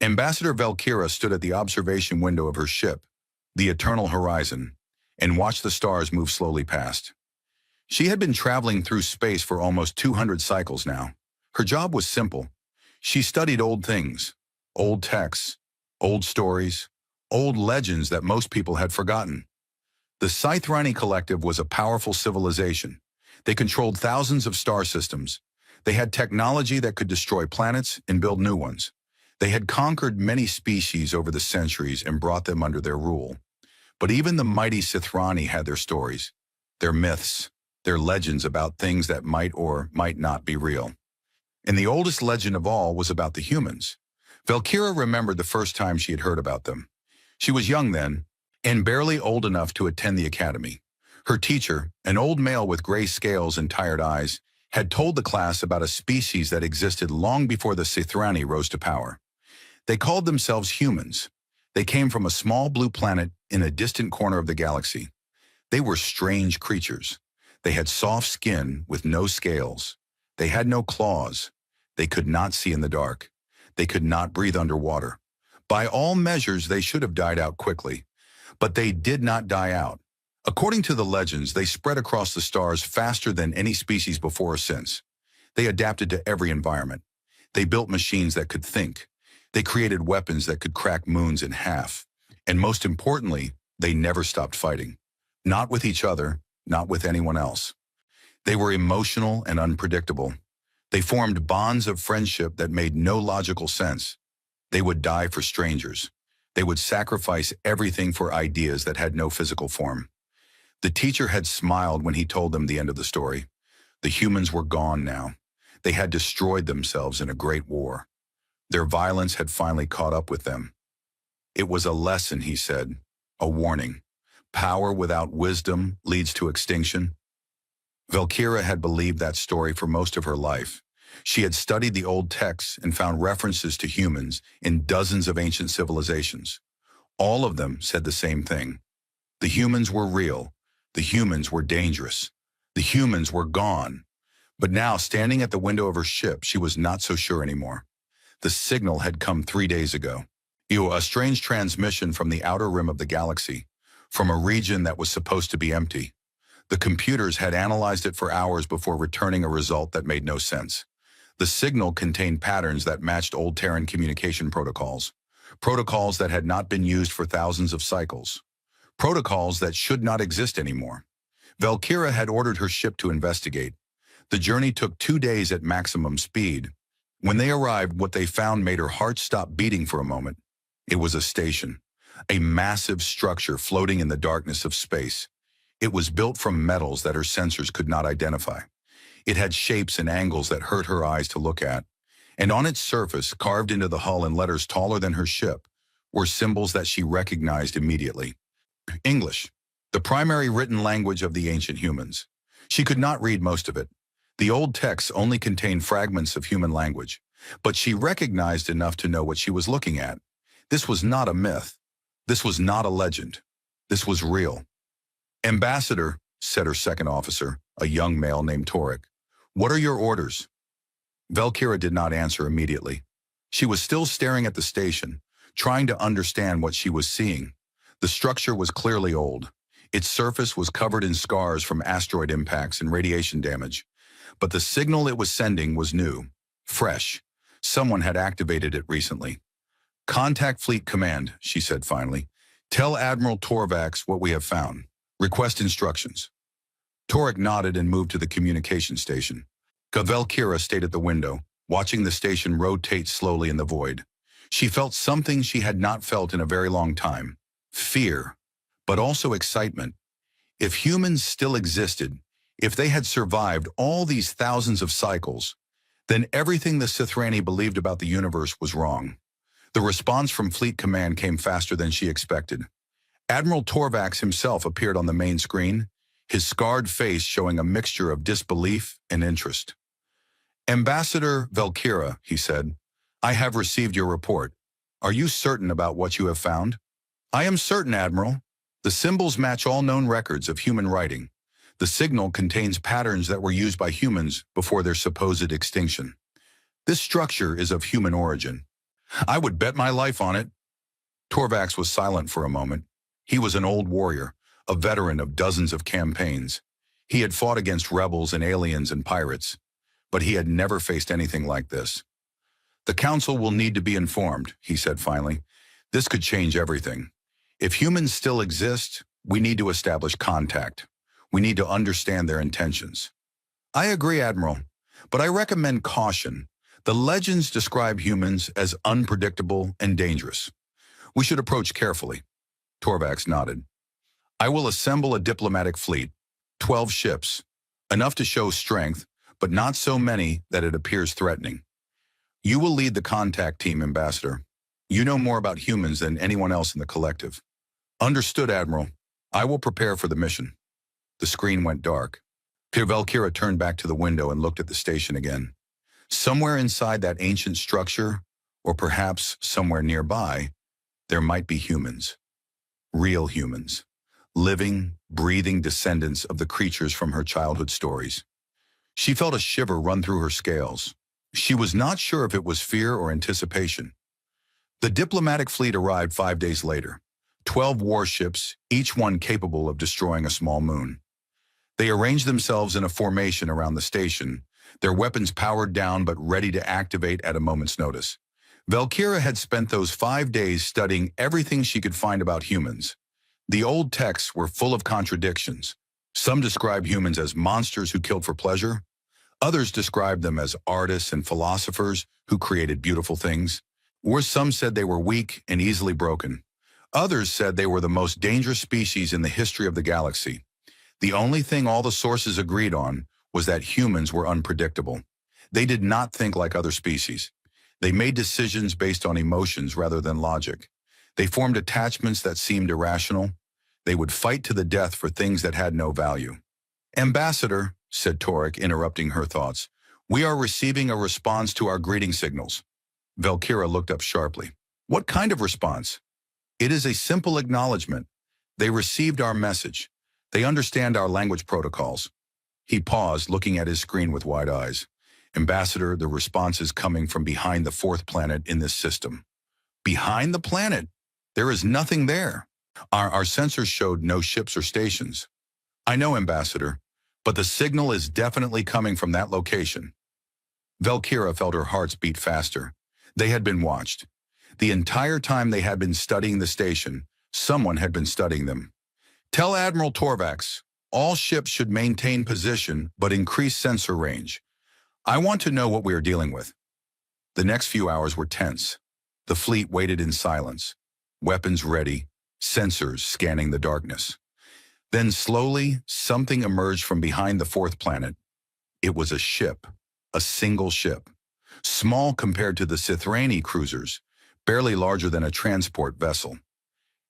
Ambassador Valkyra stood at the observation window of her ship, the eternal horizon, and watched the stars move slowly past. She had been traveling through space for almost 200 cycles now. Her job was simple. She studied old things, old texts, old stories, old legends that most people had forgotten. The Scythrani Collective was a powerful civilization. They controlled thousands of star systems. They had technology that could destroy planets and build new ones. They had conquered many species over the centuries and brought them under their rule. But even the mighty Scythrani had their stories, their myths, their legends about things that might or might not be real. And the oldest legend of all was about the humans. Valkyra remembered the first time she had heard about them. She was young then, and barely old enough to attend the academy. Her teacher, an old male with gray scales and tired eyes, had told the class about a species that existed long before the Scythrani rose to power. They called themselves humans. They came from a small blue planet in a distant corner of the galaxy. They were strange creatures. They had soft skin with no scales. They had no claws. They could not see in the dark. They could not breathe underwater. By all measures, they should have died out quickly. But they did not die out. According to the legends, they spread across the stars faster than any species before or since. They adapted to every environment. They built machines that could think. They created weapons that could crack moons in half. And most importantly, they never stopped fighting. Not with each other, not with anyone else. They were emotional and unpredictable. They formed bonds of friendship that made no logical sense. They would die for strangers. They would sacrifice everything for ideas that had no physical form. The teacher had smiled when he told them the end of the story. The humans were gone now. They had destroyed themselves in a great war. Their violence had finally caught up with them. It was a lesson, he said, a warning. Power without wisdom leads to extinction. Valkyra had believed that story for most of her life. She had studied the old texts and found references to humans in dozens of ancient civilizations. All of them said the same thing. The humans were real. The humans were dangerous. The humans were gone. But now, standing at the window of her ship, she was not so sure anymore. The signal had come 3 days ago. A strange transmission from the outer rim of the galaxy, from a region that was supposed to be empty. The computers had analyzed it for hours before returning a result that made no sense. The signal contained patterns that matched old Terran communication protocols that had not been used for thousands of cycles, protocols that should not exist anymore. Valkyra had ordered her ship to investigate. The journey took 2 days at maximum speed. When they arrived, what they found made her heart stop beating for a moment. It was a station, a massive structure floating in the darkness of space. It was built from metals that her sensors could not identify. It had shapes and angles that hurt her eyes to look at. And on its surface, carved into the hull in letters taller than her ship, were symbols that she recognized immediately. English, the primary written language of the ancient humans. She could not read most of it. The old texts only contained fragments of human language, but she recognized enough to know what she was looking at. This was not a myth. This was not a legend. This was real. "Ambassador," said her second officer, a young male named Torek, "what are your orders?" Valkyra did not answer immediately. She was still staring at the station, trying to understand what she was seeing. The structure was clearly old. Its surface was covered in scars from asteroid impacts and radiation damage. But the signal it was sending was new, fresh. Someone had activated it recently. "Contact Fleet Command," she said finally. "Tell Admiral Torvax what we have found. Request instructions." Torek nodded and moved to the communication station. Valkyra stayed at the window, watching the station rotate slowly in the void. She felt something she had not felt in a very long time. Fear, but also excitement. If humans still existed, if they had survived all these thousands of cycles, then everything the Scythrani believed about the universe was wrong. The response from Fleet Command came faster than she expected. Admiral Torvax himself appeared on the main screen, his scarred face showing a mixture of disbelief and interest. "Ambassador Valkyra," he said, "I have received your report. Are you certain about what you have found?" "I am certain, Admiral. The symbols match all known records of human writing. The signal contains patterns that were used by humans before their supposed extinction. This structure is of human origin. I would bet my life on it. Torvax was silent for a moment. He was an old warrior, a veteran of dozens of campaigns. He had fought against rebels and aliens and pirates, but he had never faced anything like this. The council will need to be informed, he said finally. This could change everything. If humans still exist, we need to establish contact. We need to understand their intentions. I agree, Admiral, but I recommend caution. The legends describe humans as unpredictable and dangerous. We should approach carefully. Torvax nodded. I will assemble a diplomatic fleet, 12 ships, enough to show strength, but not so many that it appears threatening. You will lead the contact team, Ambassador. You know more about humans than anyone else in the collective. Understood, Admiral. I will prepare for the mission. The screen went dark. Valkyra turned back to the window and looked at the station again. Somewhere inside that ancient structure, or perhaps somewhere nearby, there might be humans. Real humans. Living, breathing descendants of the creatures from her childhood stories. She felt a shiver run through her scales. She was not sure if it was fear or anticipation. The diplomatic fleet arrived 5 days later. 12 warships, each one capable of destroying a small moon. They arranged themselves in a formation around the station, their weapons powered down but ready to activate at a moment's notice. Valkyra had spent those 5 days studying everything she could find about humans. The old texts were full of contradictions. Some described humans as monsters who killed for pleasure. Others described them as artists and philosophers who created beautiful things. Or some said they were weak and easily broken. Others said they were the most dangerous species in the history of the galaxy. The only thing all the sources agreed on was that humans were unpredictable. They did not think like other species. They made decisions based on emotions rather than logic. They formed attachments that seemed irrational. They would fight to the death for things that had no value. Ambassador, said Torek, interrupting her thoughts, we are receiving a response to our greeting signals. Valkyra looked up sharply. What kind of response? It is a simple acknowledgement. They received our message. They understand our language protocols. He paused, looking at his screen with wide eyes. Ambassador, the response is coming from behind the fourth planet in this system. Behind the planet? There is nothing there. Our sensors showed no ships or stations. I know, Ambassador, but the signal is definitely coming from that location. Valkyra felt her hearts beat faster. They had been watched. The entire time they had been studying the station, someone had been studying them. Tell Admiral Torvax, all ships should maintain position but increase sensor range. I want to know what we are dealing with. The next few hours were tense. The fleet waited in silence, weapons ready, sensors scanning the darkness. Then slowly, something emerged from behind the fourth planet. It was a ship, a single ship. Small compared to the Sithrani cruisers, barely larger than a transport vessel.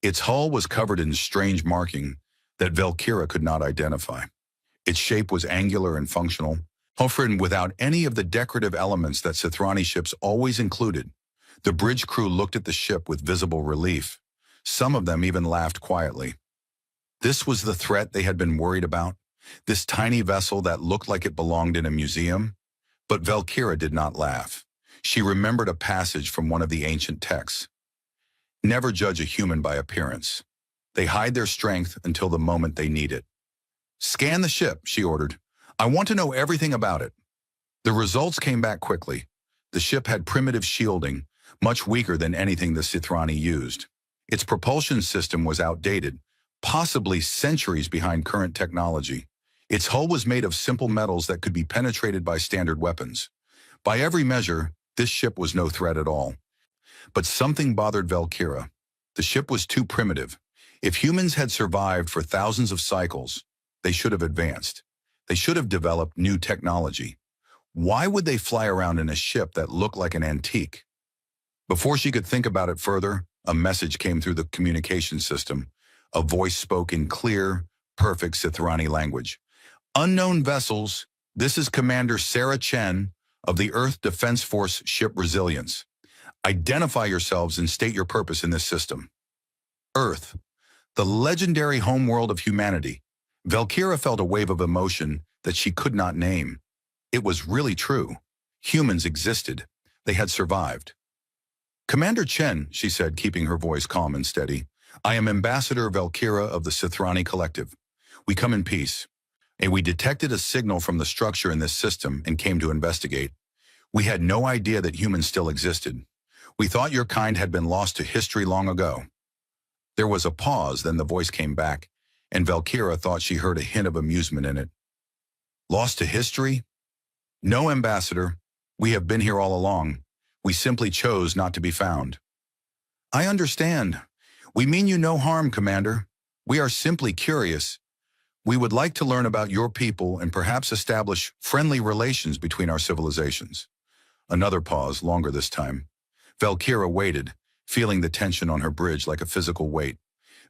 Its hull was covered in strange marking that Valkyra could not identify. Its shape was angular and functional, often without any of the decorative elements that Sithrani ships always included. The bridge crew looked at the ship with visible relief. Some of them even laughed quietly. This was the threat they had been worried about, this tiny vessel that looked like it belonged in a museum. But Valkyra did not laugh. She remembered a passage from one of the ancient texts. Never judge a human by appearance. They hide their strength until the moment they need it. Scan the ship, she ordered. I want to know everything about it. The results came back quickly. The ship had primitive shielding, much weaker than anything the Sithrani used. Its propulsion system was outdated, possibly centuries behind current technology. Its hull was made of simple metals that could be penetrated by standard weapons. By every measure, this ship was no threat at all. But something bothered Valkyra. The ship was too primitive. If humans had survived for thousands of cycles, they should have advanced. They should have developed new technology. Why would they fly around in a ship that looked like an antique? Before she could think about it further, a message came through the communication system. A voice spoke in clear, perfect Sithrani language. Unknown vessels, this is Commander Sarah Chen of the Earth Defense Force ship Resilience. Identify yourselves and state your purpose in this system. Earth, the legendary homeworld of humanity. Valkyra felt a wave of emotion that she could not name. It was really true. Humans existed. They had survived. Commander Chen, she said, keeping her voice calm and steady, I am Ambassador Valkyra of the Sithrani Collective. We come in peace, and we detected a signal from the structure in this system and came to investigate. We had no idea that humans still existed. We thought your kind had been lost to history long ago. There was a pause, then the voice came back, and Valkyra thought she heard a hint of amusement in it. Lost to history? No, Ambassador. We have been here all along. We simply chose not to be found. I understand. We mean you no harm, Commander. We are simply curious. We would like to learn about your people and perhaps establish friendly relations between our civilizations. Another pause, longer this time. Valkyra waited, feeling the tension on her bridge like a physical weight.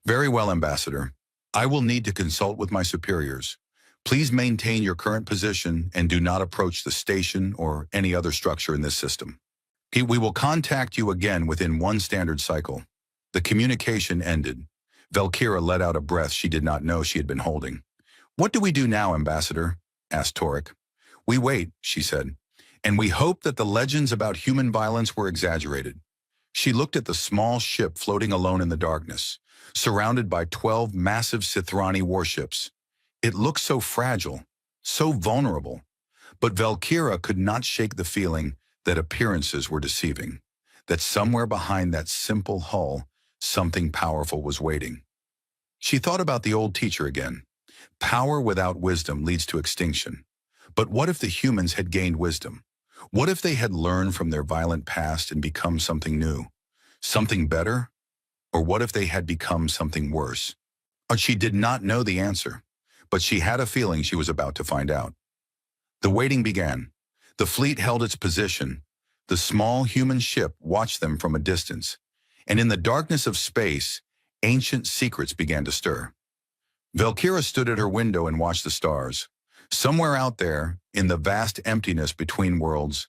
Very well, Ambassador. I will need to consult with my superiors. Please maintain your current position and do not approach the station or any other structure in this system. We will contact you again within one standard cycle. The communication ended. Valkyra let out a breath she did not know she had been holding. What do we do now, Ambassador? Asked Torek. We wait, she said, and we hope that the legends about human violence were exaggerated. She looked at the small ship floating alone in the darkness, surrounded by 12 massive Sithrani warships. It looked so fragile, so vulnerable, but Valkyra could not shake the feeling that appearances were deceiving, that somewhere behind that simple hull, something powerful was waiting. She thought about the old teacher again. Power without wisdom leads to extinction. But what if the humans had gained wisdom? What if they had learned from their violent past and become something new? Something better? Or what if they had become something worse? She did not know the answer, but she had a feeling she was about to find out. The waiting began. The fleet held its position. The small human ship watched them from a distance. And in the darkness of space, ancient secrets began to stir. Valkyra stood at her window and watched the stars. Somewhere out there, in the vast emptiness between worlds,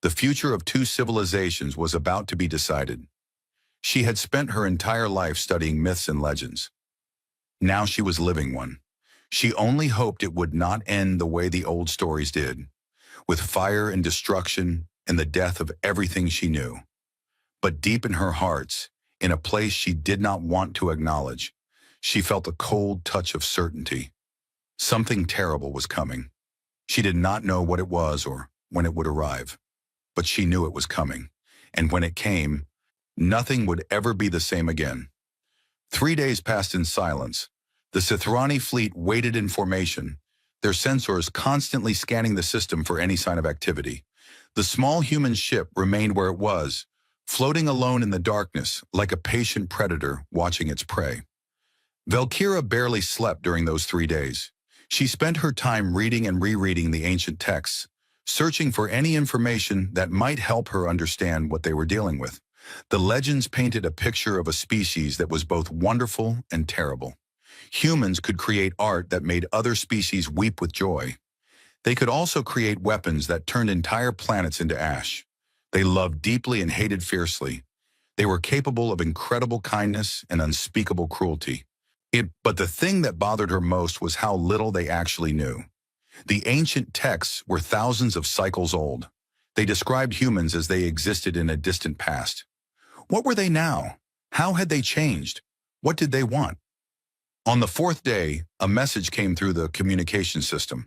the future of two civilizations was about to be decided. She had spent her entire life studying myths and legends. Now she was living one. She only hoped it would not end the way the old stories did, with fire and destruction and the death of everything she knew. But deep in her heart, in a place she did not want to acknowledge, she felt a cold touch of certainty. Something terrible was coming. She did not know what it was or when it would arrive, but she knew it was coming. And when it came, nothing would ever be the same again. 3 days passed in silence. The Sithrani fleet waited in formation, their sensors constantly scanning the system for any sign of activity. The small human ship remained where it was, floating alone in the darkness like a patient predator watching its prey. Valkyra barely slept during those 3 days. She spent her time reading and rereading the ancient texts, searching for any information that might help her understand what they were dealing with. The legends painted a picture of a species that was both wonderful and terrible. Humans could create art that made other species weep with joy. They could also create weapons that turned entire planets into ash. They loved deeply and hated fiercely. They were capable of incredible kindness and unspeakable cruelty. But the thing that bothered her most was how little they actually knew. The ancient texts were thousands of cycles old. They described humans as they existed in a distant past. What were they now? How had they changed? What did they want? On the 4th day, a message came through the communication system.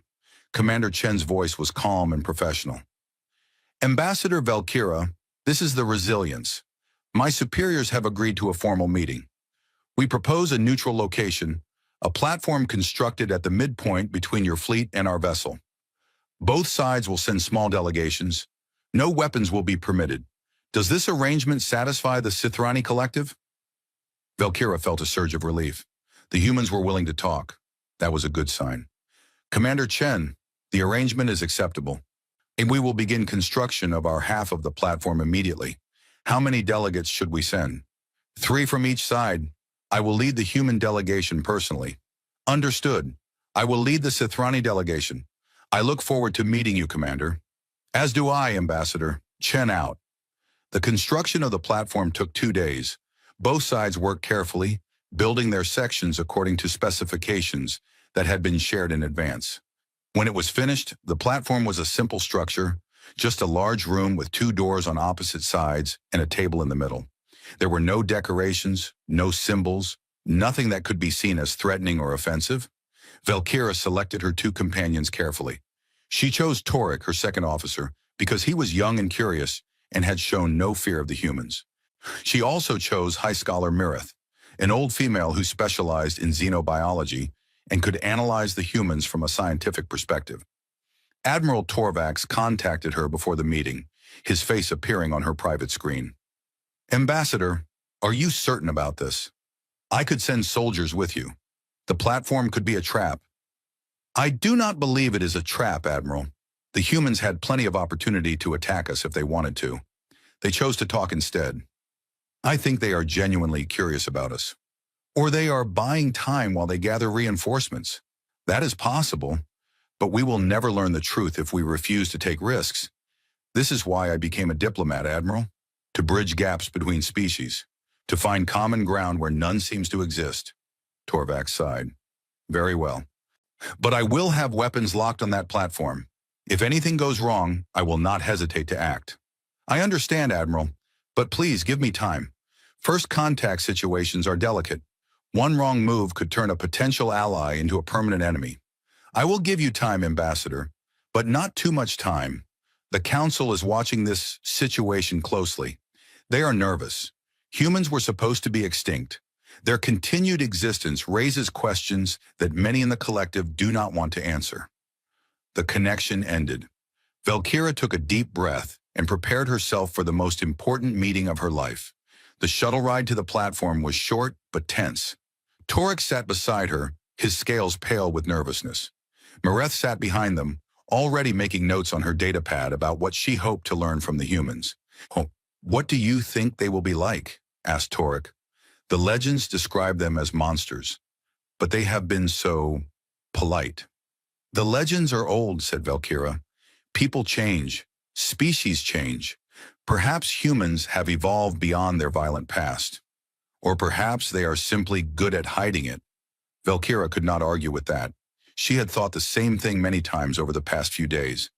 Commander Chen's voice was calm and professional. Ambassador Valkyra, this is the Resilience. My superiors have agreed to a formal meeting. We propose a neutral location, a platform constructed at the midpoint between your fleet and our vessel. Both sides will send small delegations. No weapons will be permitted. Does this arrangement satisfy the Sithrani Collective? Valkyra felt a surge of relief. The humans were willing to talk. That was a good sign. Commander Chen, the arrangement is acceptable, and we will begin construction of our half of the platform immediately. How many delegates should we send? 3 from each side. I will lead the human delegation personally. Understood. I will lead the Sithrani delegation. I look forward to meeting you, Commander. As do I, Ambassador. Chen out. The construction of the platform took 2 days. Both sides worked carefully, building their sections according to specifications that had been shared in advance. When it was finished, the platform was a simple structure, Just a large room with two doors on opposite sides and a table in the middle. There were no decorations, no symbols, nothing that could be seen as threatening or offensive. Valkyra selected her two companions carefully. She chose Torik, her second officer, because he was young and curious and had shown no fear of the humans. She also chose High Scholar Mirith, an old female who specialized in xenobiology and could analyze the humans from a scientific perspective. Admiral Torvax contacted her before the meeting, his face appearing on her private screen. "Ambassador, are you certain about this? I could send soldiers with you. The platform could be a trap." "I do not believe it is a trap, Admiral. The humans had plenty of opportunity to attack us if they wanted to. They chose to talk instead. I think they are genuinely curious about us. Or they are buying time while they gather reinforcements. That is possible, but we will never learn the truth if we refuse to take risks. This is why I became a diplomat, Admiral. To bridge gaps between species. To find common ground where none seems to exist." Torvax sighed. "Very well. But I will have weapons locked on that platform. If anything goes wrong, I will not hesitate to act." "I understand, Admiral, but please give me time. First contact situations are delicate. One wrong move could turn a potential ally into a permanent enemy. I will give you time, Ambassador, but not too much time. The Council is watching this situation closely. They are nervous. Humans were supposed to be extinct. Their continued existence raises questions that many in the collective do not want to answer." The connection ended. Valkyra took a deep breath and prepared herself for the most important meeting of her life. The shuttle ride to the platform was short but tense. Torik sat beside her, his scales pale with nervousness. Mireth sat behind them, already making notes on her datapad about what she hoped to learn from the humans. "Oh, what do you think they will be like?" asked Torik. "The legends describe them as monsters, but they have been so polite." "The legends are old," said Valkyra. "People change. Species change. Perhaps humans have evolved beyond their violent past. Or perhaps they are simply good at hiding it." Valkyra could not argue with that. She had thought the same thing many times over the past few days.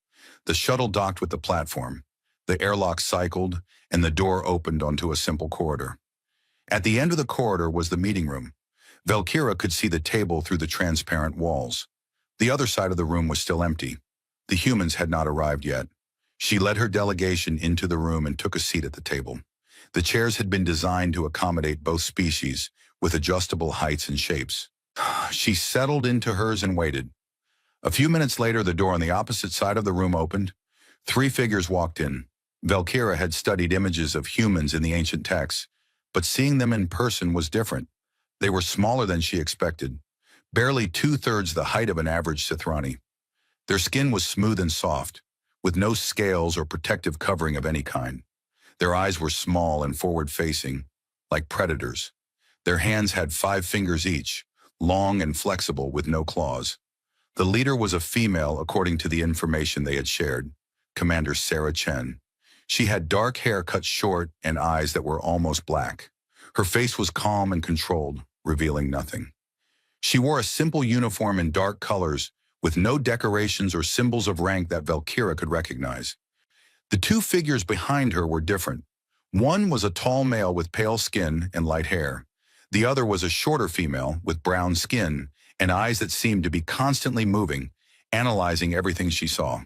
The shuttle docked with the platform. The airlock cycled, and the door opened onto a simple corridor. At the end of the corridor was the meeting room. Valkyra could see the table through the transparent walls. The other side of the room was still empty. The humans had not arrived yet. She led her delegation into the room and took a seat at the table. The chairs had been designed to accommodate both species, with adjustable heights and shapes. She settled into hers and waited. A few minutes later, the door on the opposite side of the room opened. 3 figures walked in. Valkyra had studied images of humans in the ancient texts, but seeing them in person was different. They were smaller than she expected, barely 2/3 the height of an average Sithrani. Their skin was smooth and soft, with no scales or protective covering of any kind. Their eyes were small and forward-facing, like predators. Their hands had 5 fingers each, long and flexible with no claws. The leader was a female, according to the information they had shared, Commander Sarah Chen. She had dark hair cut short and eyes that were almost black. Her face was calm and controlled, revealing nothing. She wore a simple uniform in dark colors, with no decorations or symbols of rank that Valkyra could recognize. The 2 figures behind her were different. One was a tall male with pale skin and light hair. The other was a shorter female with brown skin and eyes that seemed to be constantly moving, analyzing everything she saw.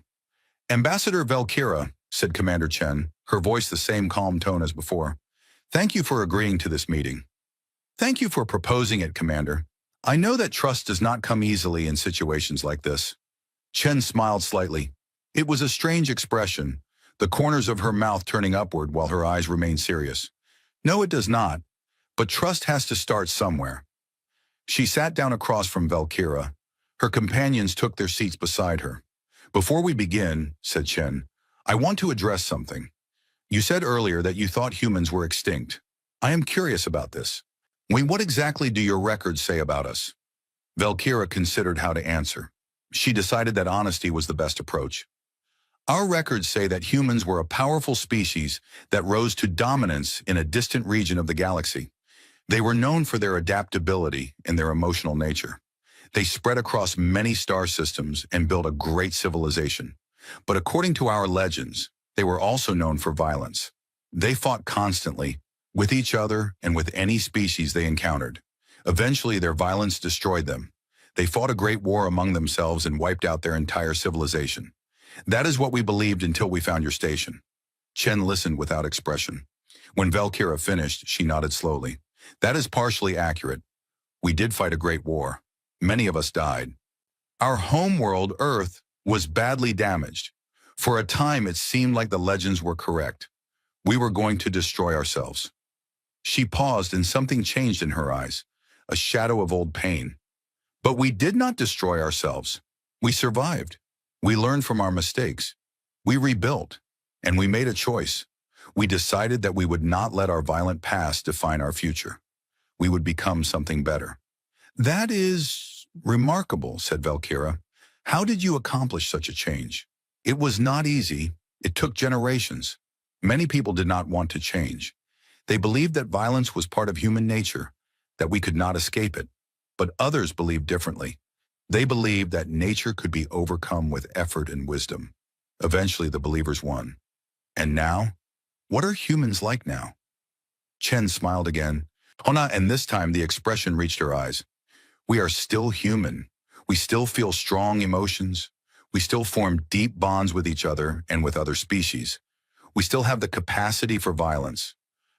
"Ambassador Valkyra," said Commander Chen, her voice the same calm tone as before. "Thank you for agreeing to this meeting." "Thank you for proposing it, Commander. I know that trust does not come easily in situations like this." Chen smiled slightly. It was a strange expression, the corners of her mouth turning upward while her eyes remained serious. "No, it does not. But trust has to start somewhere." She sat down across from Valkyra. Her companions took their seats beside her. "Before we begin," said Chen, "I want to address something. You said earlier that you thought humans were extinct. I am curious about this. What exactly do your records say about us?" Valkyra considered how to answer. She decided that honesty was the best approach. "Our records say that humans were a powerful species that rose to dominance in a distant region of the galaxy. They were known for their adaptability and their emotional nature. They spread across many star systems and built a great civilization. But according to our legends, they were also known for violence. They fought constantly, with each other and with any species they encountered. Eventually, their violence destroyed them. They fought a great war among themselves and wiped out their entire civilization. That is what we believed until we found your station. Chen listened without expression. When Valkyra finished, she nodded slowly. That is partially accurate. We did fight a great war. Many of us died. Our home world, Earth, was badly damaged. For a time, it seemed like the legends were correct. We were going to destroy ourselves. She paused and something changed in her eyes, a shadow of old pain. But we did not destroy ourselves. We survived. We learned from our mistakes. We rebuilt. And we made a choice. We decided that we would not let our violent past define our future. We would become something better. That is remarkable, said Valkyra. How did you accomplish such a change? It was not easy. It took generations. Many people did not want to change. They believed that violence was part of human nature, that we could not escape it. But others believed differently. They believed that nature could be overcome with effort and wisdom. Eventually, the believers won. And now? What are humans like now? Chen smiled again. Hona, and this time the expression reached her eyes. We are still human. We still feel strong emotions. We still form deep bonds with each other and with other species. We still have the capacity for violence.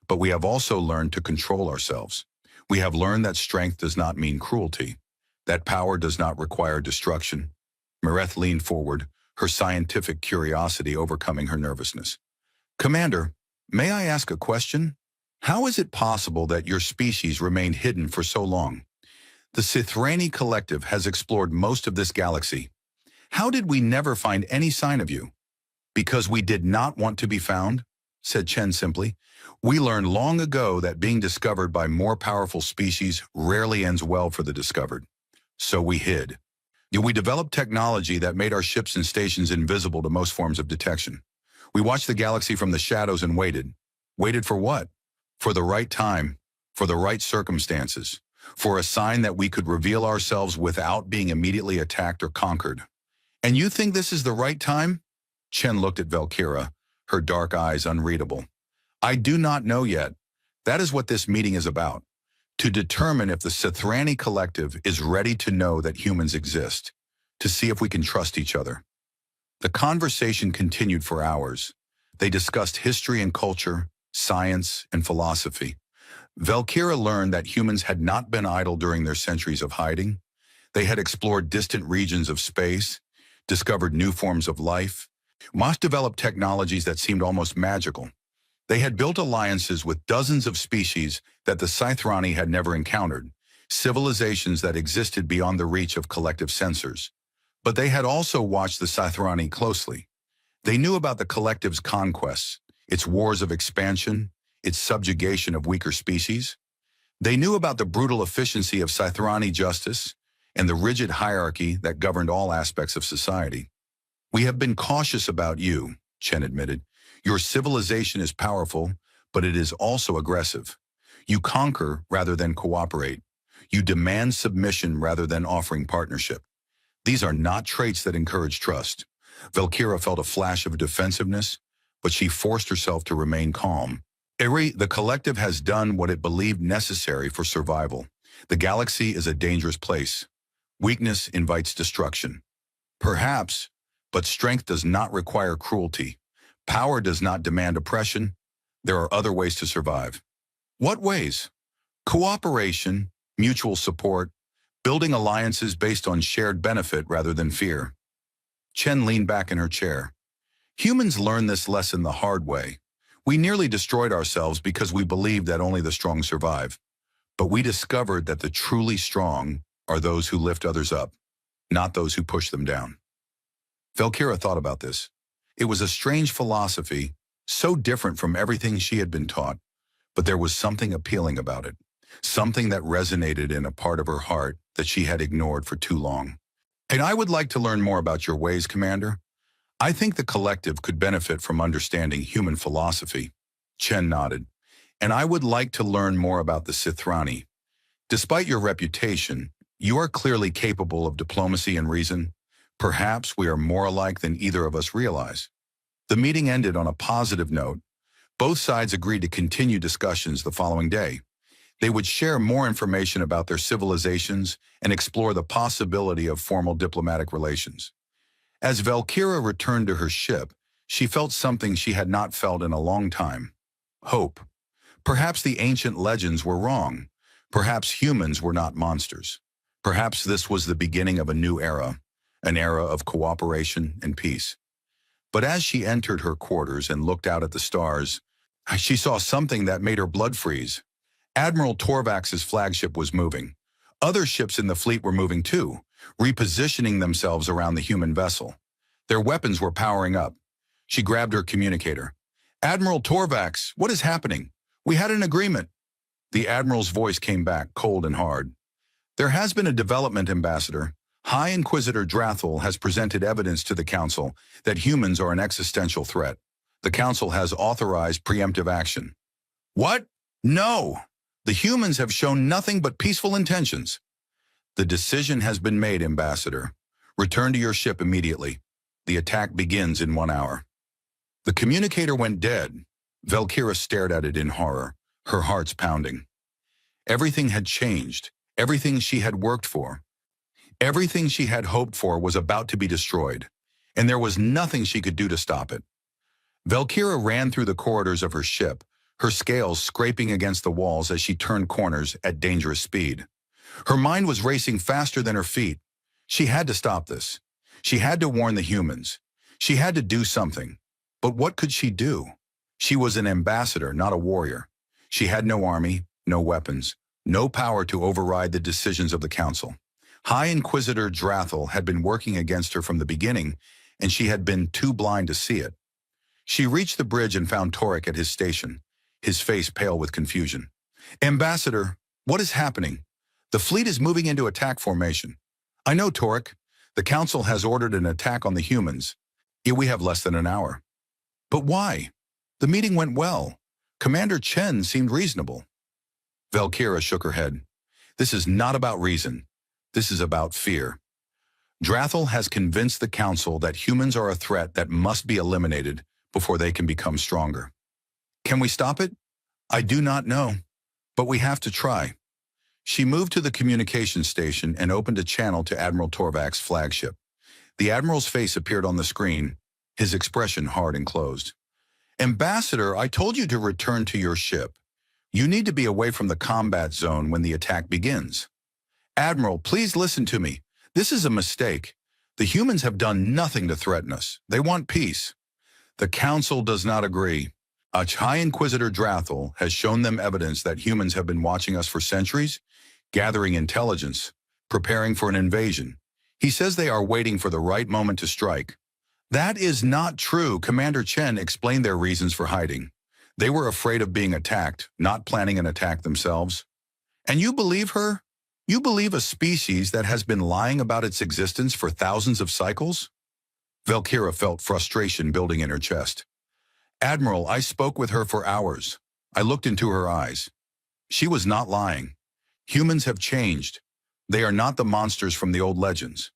But we have also learned to control ourselves. We have learned that strength does not mean cruelty, that power does not require destruction. Mareth leaned forward, her scientific curiosity overcoming her nervousness. Commander, may I ask a question? How is it possible that your species remained hidden for so long? The Sithrani Collective has explored most of this galaxy. How did we never find any sign of you? Because we did not want to be found, said Chen simply. We learned long ago that being discovered by more powerful species rarely ends well for the discovered. So we hid. We developed technology that made our ships and stations invisible to most forms of detection. We watched the galaxy from the shadows and waited. Waited for what? For the right time, for the right circumstances, for a sign that we could reveal ourselves without being immediately attacked or conquered. And you think this is the right time? Chen looked at Valkyra, her dark eyes unreadable. I do not know yet. That is what this meeting is about. To determine if the Sithrani Collective is ready to know that humans exist, to see if we can trust each other. The conversation continued for hours. They discussed history and culture, science and philosophy. Valkyra learned that humans had not been idle during their centuries of hiding. They had explored distant regions of space, discovered new forms of life, must develop technologies that seemed almost magical. They had built alliances with dozens of species that the Sithrani had never encountered, civilizations that existed beyond the reach of collective sensors. But they had also watched the Sithrani closely. They knew about the collective's conquests, its wars of expansion, its subjugation of weaker species. They knew about the brutal efficiency of Sithrani justice and the rigid hierarchy that governed all aspects of society. We have been cautious about you, Chen admitted. Your civilization is powerful, but it is also aggressive. You conquer rather than cooperate. You demand submission rather than offering partnership. These are not traits that encourage trust. Valkyra felt a flash of defensiveness, but she forced herself to remain calm. The collective has done what it believed necessary for survival. The galaxy is a dangerous place. Weakness invites destruction. Perhaps, but strength does not require cruelty. Power does not demand oppression. There are other ways to survive. What ways? Cooperation, mutual support, building alliances based on shared benefit rather than fear. Chen leaned back in her chair. Humans learn this lesson the hard way. We nearly destroyed ourselves because we believed that only the strong survive. But we discovered that the truly strong are those who lift others up, not those who push them down. Valkyra thought about this. It was a strange philosophy, so different from everything she had been taught, but there was something appealing about it, something that resonated in a part of her heart that she had ignored for too long. And I would like to learn more about your ways, Commander. I think the collective could benefit from understanding human philosophy. Chen nodded. And I would like to learn more about the Sithrani. Despite your reputation, you are clearly capable of diplomacy and reason. Perhaps we are more alike than either of us realize. The meeting ended on a positive note. Both sides agreed to continue discussions the following day. They would share more information about their civilizations and explore the possibility of formal diplomatic relations. As Valkyra returned to her ship, she felt something she had not felt in a long time. Hope. Perhaps the ancient legends were wrong. Perhaps humans were not monsters. Perhaps this was the beginning of a new era, an era of cooperation and peace. But as she entered her quarters and looked out at the stars, she saw something that made her blood freeze. Admiral Torvax's flagship was moving. Other ships in the fleet were moving too, repositioning themselves around the human vessel. Their weapons were powering up. She grabbed her communicator. "Admiral Torvax, what is happening? We had an agreement." The Admiral's voice came back, cold and hard. "There has been a development, Ambassador. High Inquisitor Drathel has presented evidence to the Council that humans are an existential threat. The Council has authorized preemptive action." "What? No! The humans have shown nothing but peaceful intentions." "The decision has been made, Ambassador. Return to your ship immediately. The attack begins in 1 hour." The communicator went dead. Valkyra stared at it in horror, her heart's pounding. Everything had changed. Everything she had worked for. Everything she had hoped for was about to be destroyed, and there was nothing she could do to stop it. Valkyra ran through the corridors of her ship, her scales scraping against the walls as she turned corners at dangerous speed. Her mind was racing faster than her feet. She had to stop this. She had to warn the humans. She had to do something. But what could she do? She was an ambassador, not a warrior. She had no army, no weapons, no power to override the decisions of the Council. High Inquisitor Drathel had been working against her from the beginning, and she had been too blind to see it. She reached the bridge and found Torek at his station, his face pale with confusion. "Ambassador, what is happening? The fleet is moving into attack formation." "I know, Torek. The Council has ordered an attack on the humans. Yet we have less than an hour." "But why? The meeting went well. Commander Chen seemed reasonable." Valkyra shook her head. "This is not about reason. This is about fear. Drathel has convinced the Council that humans are a threat that must be eliminated before they can become stronger. Can we stop it? I do not know, but we have to try." She moved to the communications station and opened a channel to Admiral Torvax's flagship. The Admiral's face appeared on the screen, his expression hard and closed. "Ambassador, I told you to return to your ship. You need to be away from the combat zone when the attack begins." "Admiral, please listen to me. This is a mistake. The humans have done nothing to threaten us. They want peace." "The Council does not agree. High Inquisitor Drathel has shown them evidence that humans have been watching us for centuries, gathering intelligence, preparing for an invasion. He says they are waiting for the right moment to strike." "That is not true." Commander Chen explained their reasons for hiding. They were afraid of being attacked, not planning an attack themselves. "And you believe her? You believe a species that has been lying about its existence for thousands of cycles?" Valkyra felt frustration building in her chest. "Admiral, I spoke with her for hours. I looked into her eyes. She was not lying. Humans have changed. They are not the monsters from the old legends.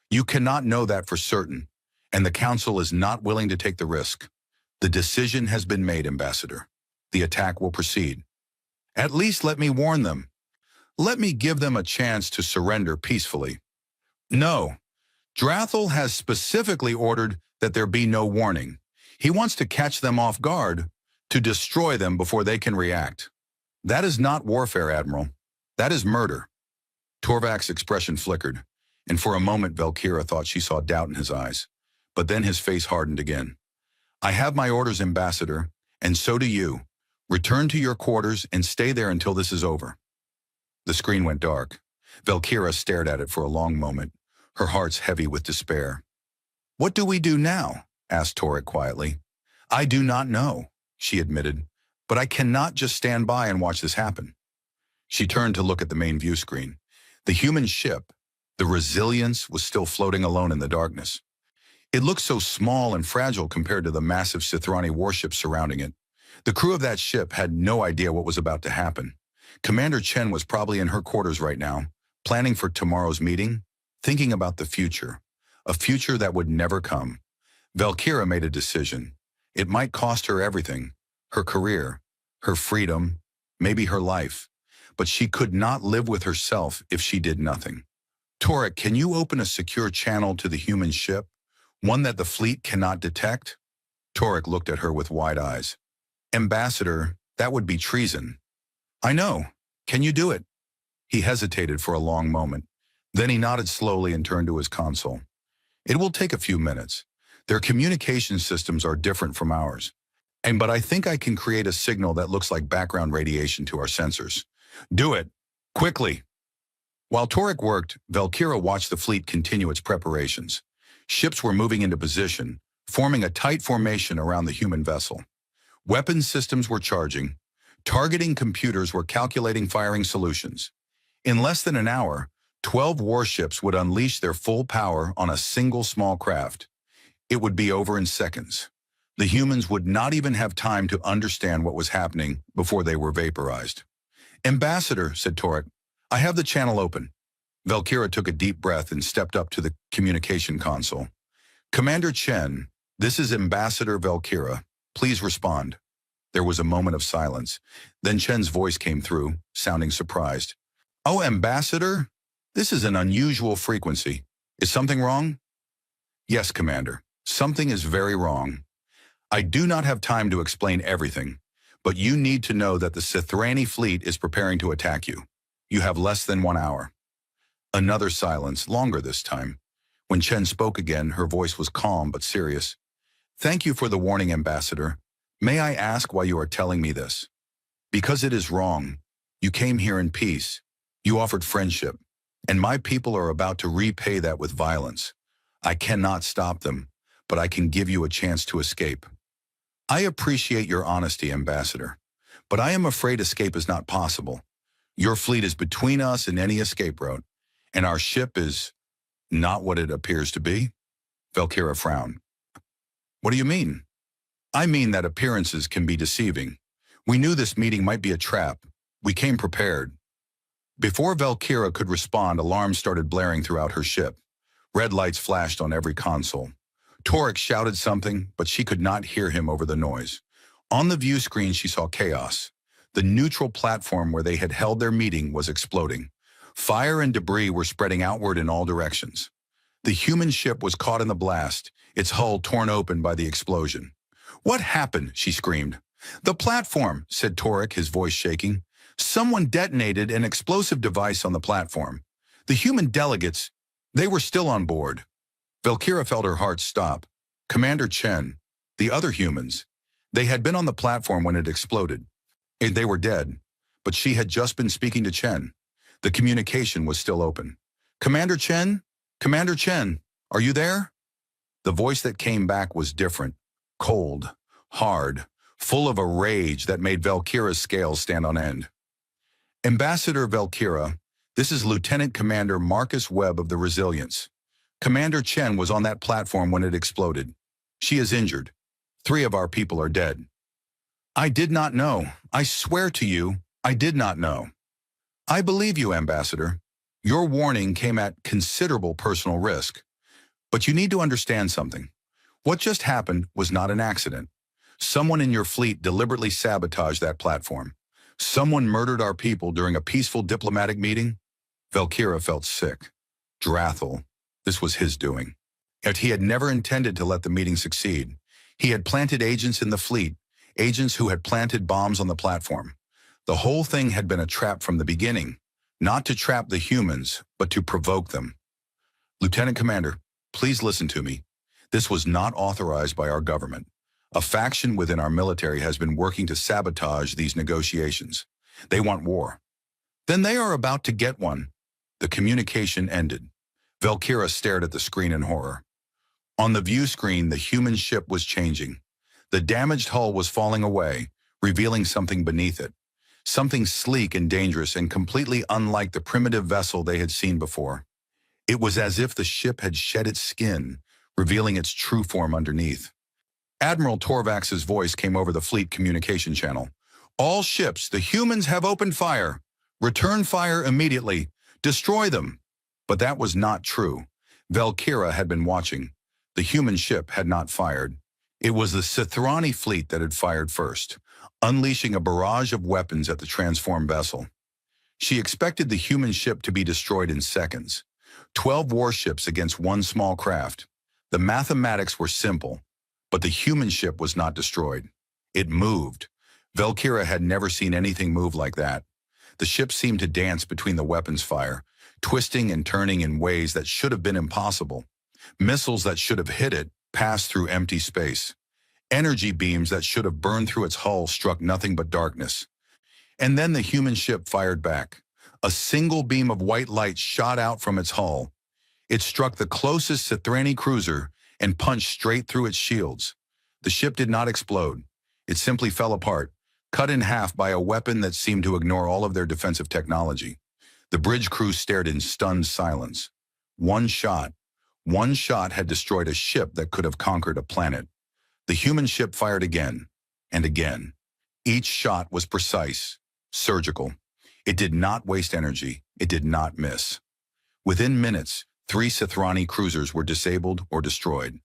You cannot know that for certain, and the Council is not willing to take the risk. The decision has been made, Ambassador. The attack will proceed. At least let me warn them. Let me give them a chance to surrender peacefully." "No. Drathel has specifically ordered that there be no warning. He wants to catch them off guard, to destroy them before they can react. That is not warfare, Admiral. That is murder." Torvax's expression flickered, and for a moment Valkyra thought she saw doubt in his eyes. But then his face hardened again. "I have my orders, Ambassador, and so do you. Return to your quarters and stay there until this is over." The screen went dark. Valkyra stared at it for a long moment, her heart's heavy with despair. "What do we do now?" asked Torek quietly. "I do not know," she admitted, "but I cannot just stand by and watch this happen." She turned to look at the main view screen. The human ship, the Resilience, was still floating alone in the darkness. It looked so small and fragile compared to the massive Sithrani warships surrounding it. The crew of that ship had no idea what was about to happen. Commander Chen was probably in her quarters right now, planning for tomorrow's meeting, thinking about the future. a future that would never come. Valkyra made a decision. It might cost her everything, her career, her freedom, maybe her life, but she could not live with herself if she did nothing. Torek, can you open a secure channel to the human ship, one that the fleet cannot detect? Torek looked at her with wide eyes. Ambassador, that would be treason. I know. Can you do it? He hesitated for a long moment. Then he nodded slowly and turned to his console. It will take a few minutes. Their communication systems are different from ours. But I think I can create a signal that looks like background radiation to our sensors. Do it. Quickly. While Torek worked, Valkyra watched the fleet continue its preparations. Ships were moving into position, forming a tight formation around the human vessel. Weapons systems were charging. Targeting computers were calculating firing solutions. In less than an hour, 12 warships would unleash their full power on a single small craft. It would be over in seconds. The humans would not even have time to understand what was happening before they were vaporized. Ambassador, said Torek, I have the channel open. Valkyra took a deep breath and stepped up to the communication console. Commander Chen, this is Ambassador Valkyra. Please respond. There was a moment of silence. Then Chen's voice came through, sounding surprised. Oh, Ambassador? This is an unusual frequency. Is something wrong? Yes, Commander. Something is very wrong. I do not have time to explain everything, but you need to know that the Sithrani fleet is preparing to attack you. You have less than 1 hour. Another silence, longer this time. When Chen spoke again, her voice was calm but serious. Thank you for the warning, Ambassador. May I ask why you are telling me this? Because it is wrong. You came here in peace. You offered friendship. And my people are about to repay that with violence. I cannot stop them, but I can give you a chance to escape. I appreciate your honesty, Ambassador, but I am afraid escape is not possible. Your fleet is between us and any escape route, and our ship is not what it appears to be. Valkyra frowned. What do you mean? I mean that appearances can be deceiving. We knew this meeting might be a trap. We came prepared. Before Valkyra could respond, alarms started blaring throughout her ship. Red lights flashed on every console. Torek shouted something, but she could not hear him over the noise. On the view screen, she saw chaos. The neutral platform where they had held their meeting was exploding. Fire and debris were spreading outward in all directions. The human ship was caught in the blast, its hull torn open by the explosion. What happened? She screamed. The platform, said Torek, his voice shaking. Someone detonated an explosive device on the platform. The human delegates, they were still on board. Valkyra felt her heart stop. Commander Chen, the other humans, they had been on the platform when it exploded. They were dead, but she had just been speaking to Chen. The communication was still open. Commander Chen? Commander Chen, are you there? The voice that came back was different, cold, hard, full of a rage that made Valkyra's scales stand on end. Ambassador Valkyra, this is Lieutenant Commander Marcus Webb of the Resilience. Commander Chen was on that platform when it exploded. She is injured. 3 of our people are dead. I did not know. I swear to you, I did not know. I believe you, Ambassador. Your warning came at considerable personal risk. But you need to understand something. What just happened was not an accident. Someone in your fleet deliberately sabotaged that platform. Someone murdered our people during a peaceful diplomatic meeting. Valkyra felt sick. Drathel. This was his doing. Yet he had never intended to let the meeting succeed. He had planted agents in the fleet, agents who had planted bombs on the platform. The whole thing had been a trap from the beginning, not to trap the humans, but to provoke them. Lieutenant Commander, please listen to me. This was not authorized by our government. A faction within our military has been working to sabotage these negotiations. They want war. Then they are about to get one. The communication ended. Valkyra stared at the screen in horror. On the view screen, the human ship was changing. The damaged hull was falling away, revealing something beneath it. Something sleek and dangerous and completely unlike the primitive vessel they had seen before. It was as if the ship had shed its skin, revealing its true form underneath. Admiral Torvax's voice came over the fleet communication channel. All ships, the humans have opened fire. Return fire immediately. Destroy them. But that was not true. Valkyra had been watching. The human ship had not fired. It was the Sithrani fleet that had fired first, unleashing a barrage of weapons at the transformed vessel. She expected the human ship to be destroyed in seconds. 12 warships against one small craft. The mathematics were simple, but the human ship was not destroyed. It moved. Valkyra had never seen anything move like that. The ship seemed to dance between the weapons fire, twisting and turning in ways that should have been impossible. Missiles that should have hit it passed through empty space. Energy beams that should have burned through its hull struck nothing but darkness. And then the human ship fired back. A single beam of white light shot out from its hull. It struck the closest Sithrani cruiser and punched straight through its shields. The ship did not explode. It simply fell apart, cut in half by a weapon that seemed to ignore all of their defensive technology. The bridge crew stared in stunned silence. One shot had destroyed a ship that could have conquered a planet. The human ship fired again and again. Each shot was precise, surgical. It did not waste energy. It did not miss. Within minutes, 3 Sithrani cruisers were disabled or destroyed.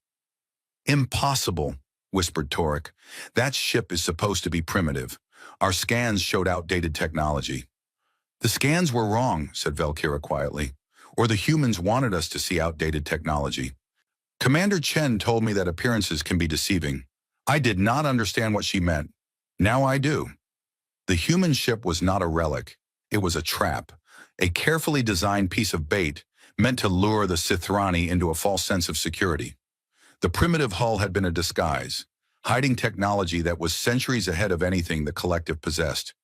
"Impossible," whispered Torek. "That ship is supposed to be primitive. Our scans showed outdated technology." "The scans were wrong," said Valkyra quietly. "Or the humans wanted us to see outdated technology. Commander Chen told me that appearances can be deceiving. I did not understand what she meant. Now I do." The human ship was not a relic. It was a trap, a carefully designed piece of bait meant to lure the Sithrani into a false sense of security. The primitive hull had been a disguise, hiding technology that was centuries ahead of anything the collective possessed.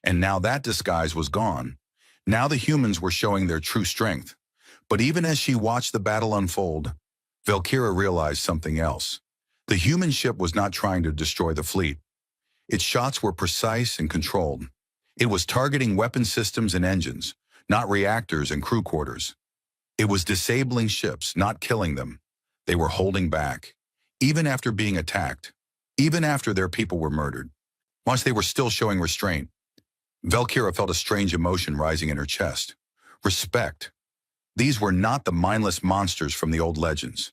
And now that disguise was gone. Now the humans were showing their true strength. But even as she watched the battle unfold, Valkyra realized something else. The human ship was not trying to destroy the fleet. Its shots were precise and controlled. It was targeting weapon systems and engines, not reactors and crew quarters. It was disabling ships, not killing them. They were holding back, even after being attacked, even after their people were murdered. Once they were still showing restraint. Valkyra felt a strange emotion rising in her chest. Respect. These were not the mindless monsters from the old legends.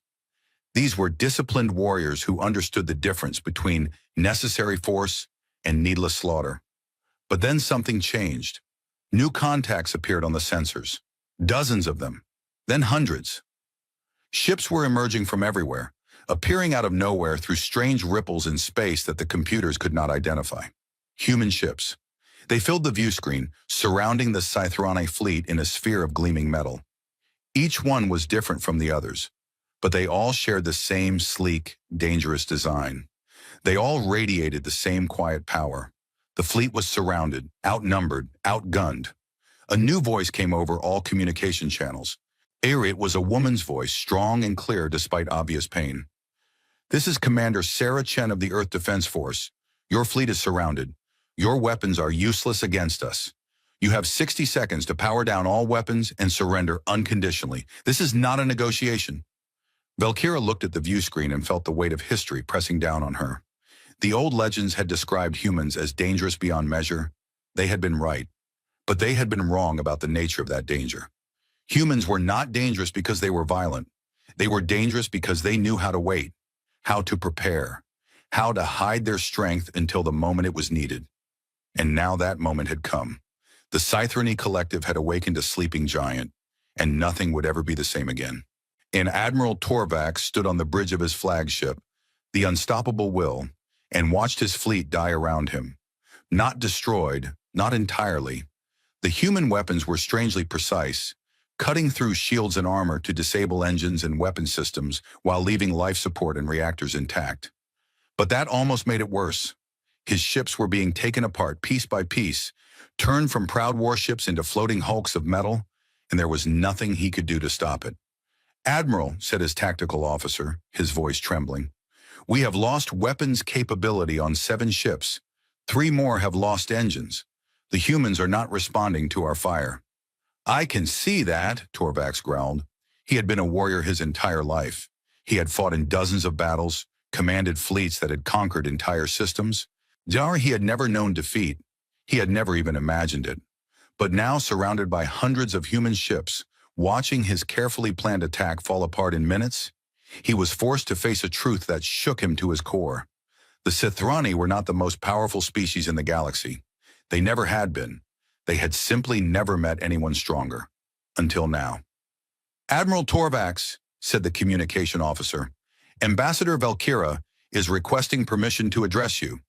These were disciplined warriors who understood the difference between necessary force and needless slaughter. But then something changed. New contacts appeared on the sensors. Dozens of them. Then hundreds. Ships were emerging from everywhere, appearing out of nowhere through strange ripples in space that the computers could not identify. Human ships. They filled the view screen, surrounding the Sithrani fleet in a sphere of gleaming metal. Each one was different from the others, but they all shared the same sleek, dangerous design. They all radiated the same quiet power. The fleet was surrounded, outnumbered, outgunned. A new voice came over all communication channels. It was a woman's voice, strong and clear despite obvious pain. "This is Commander Sarah Chen of the Earth Defense Force. Your fleet is surrounded. Your weapons are useless against us. You have 60 seconds to power down all weapons and surrender unconditionally. This is not a negotiation." Valkyra looked at the view screen and felt the weight of history pressing down on her. The old legends had described humans as dangerous beyond measure. They had been right, but they had been wrong about the nature of that danger. Humans were not dangerous because they were violent. They were dangerous because they knew how to wait, how to prepare, how to hide their strength until the moment it was needed. And now that moment had come. The Sithrani collective had awakened a sleeping giant, and nothing would ever be the same again. And Admiral Torvax stood on the bridge of his flagship, the Unstoppable Will, and watched his fleet die around him. Not destroyed, not entirely. The human weapons were strangely precise, cutting through shields and armor to disable engines and weapon systems while leaving life support and reactors intact. But that almost made it worse. His ships were being taken apart piece by piece, turned from proud warships into floating hulks of metal, and there was nothing he could do to stop it. "Admiral," said his tactical officer, his voice trembling, "we have lost weapons capability on 7 ships. 3 more have lost engines. The humans are not responding to our fire." "I can see that," Torvax growled. He had been a warrior his entire life. He had fought in dozens of battles, commanded fleets that had conquered entire systems. He had never known defeat. He had never even imagined it. But now, surrounded by hundreds of human ships, Watching his carefully planned attack fall apart in minutes, he was forced to face a truth that shook him to his core. The Sithrani were not the most powerful species in the galaxy. They never had been. They had simply never met anyone stronger. Until now. "Admiral Torvax," said the communication officer, "Ambassador Valkyra is requesting permission to address you."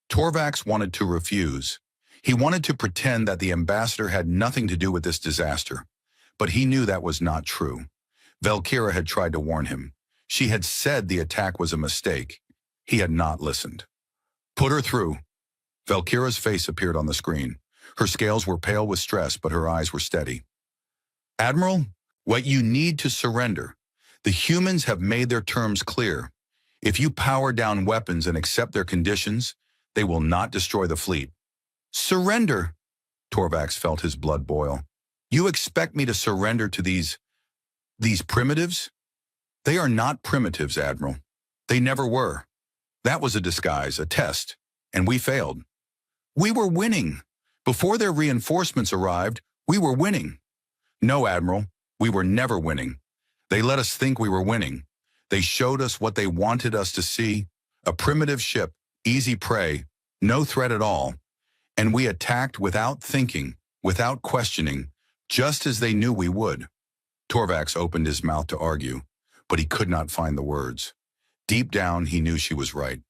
Torvax wanted to refuse. He wanted to pretend that the ambassador had nothing to do with this disaster. But he knew that was not true. Valkyra had tried to warn him. She had said the attack was a mistake. He had not listened. "Put her through." Valkyra's face appeared on the screen. Her scales were pale with stress, but her eyes were steady. "Admiral, what you need to surrender. The humans have made their terms clear. If you power down weapons and accept their conditions, they will not destroy the fleet." "Surrender?" Torvax felt his blood boil. "You expect me to surrender to these primitives?" "They are not primitives, Admiral. They never were. That was a disguise, a test, and we failed. We were winning. Before their reinforcements arrived, we were winning." "No, Admiral, we were never winning. They let us think we were winning. They showed us what they wanted us to see, a primitive ship, easy prey, no threat at all. And we attacked without thinking, without questioning, just as they knew we would." Torvax opened his mouth to argue, but he could not find the words. Deep down, he knew she was right.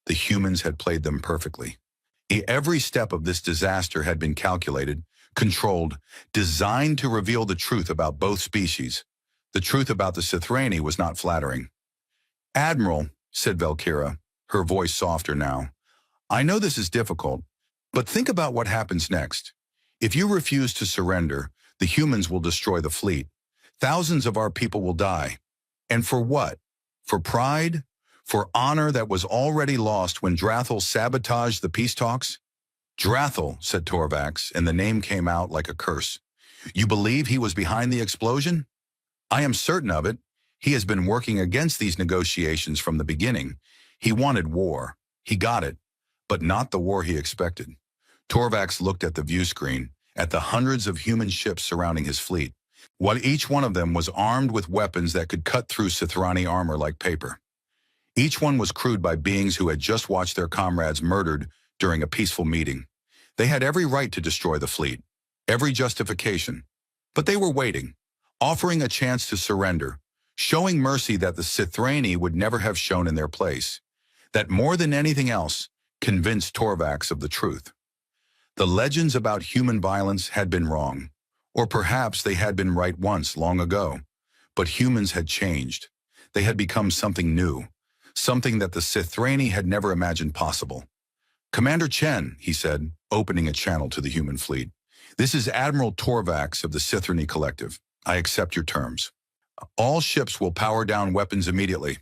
The humans had played them perfectly. Every step of this disaster had been calculated, controlled, designed to reveal the truth about both species. The truth about the Sithrani was not flattering. "Admiral," said Valkyra, her voice softer now, "I know this is difficult, but think about what happens next. If you refuse to surrender, the humans will destroy the fleet. Thousands of our people will die. And for what? For pride? For honor that was already lost when Drathel sabotaged the peace talks?" "Drathel," said Torvax, and the name came out like a curse. "You believe he was behind the explosion?" "I am certain of it. He has been working against these negotiations from the beginning. He wanted war. He got it, but not the war he expected." Torvax looked at the view screen, at the hundreds of human ships surrounding his fleet, while each one of them was armed with weapons that could cut through Sithrani armor like paper. Each one was crewed by beings who had just watched their comrades murdered during a peaceful meeting. They had every right to destroy the fleet, every justification. But they were waiting, offering a chance to surrender, showing mercy that the Sithrani would never have shown in their place, that more than anything else convinced Torvax of the truth. The legends about human violence had been wrong, or perhaps they had been right once, long ago. But humans had changed. They had become something new, something that the Sithrani had never imagined possible. "Commander Chen," he said, opening a channel to the human fleet. "This is Admiral Torvax of the Sithrani Collective. I accept your terms. All ships will power down weapons immediately."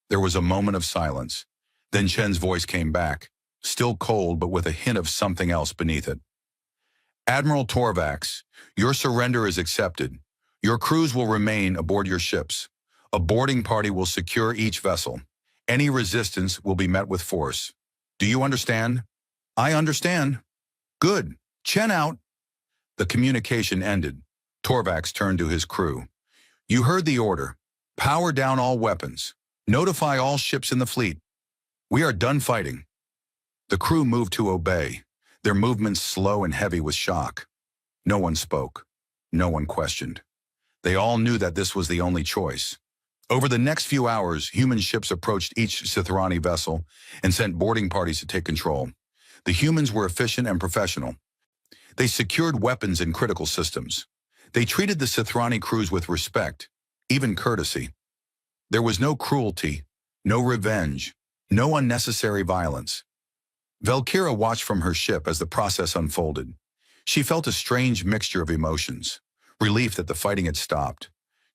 There was a moment of silence. Then Chen's voice came back, still cold but with a hint of something else beneath it. "Admiral Torvax, your surrender is accepted. Your crews will remain aboard your ships. A boarding party will secure each vessel. Any resistance will be met with force. Do you understand?" "I understand." "Good. Chen out." The communication ended. Torvax turned to his crew. "You heard the order. Power down all weapons. Notify all ships in the fleet. We are done fighting." The crew moved to obey, their movements slow and heavy with shock. No one spoke. No one questioned. They all knew that this was the only choice. Over the next few hours, human ships approached each Sithrani vessel and sent boarding parties to take control. The humans were efficient and professional. They secured weapons and critical systems. They treated the Sithrani crews with respect, even courtesy. There was no cruelty, no revenge, no unnecessary violence. Valkyra watched from her ship as the process unfolded. She felt a strange mixture of emotions: relief that the fighting had stopped,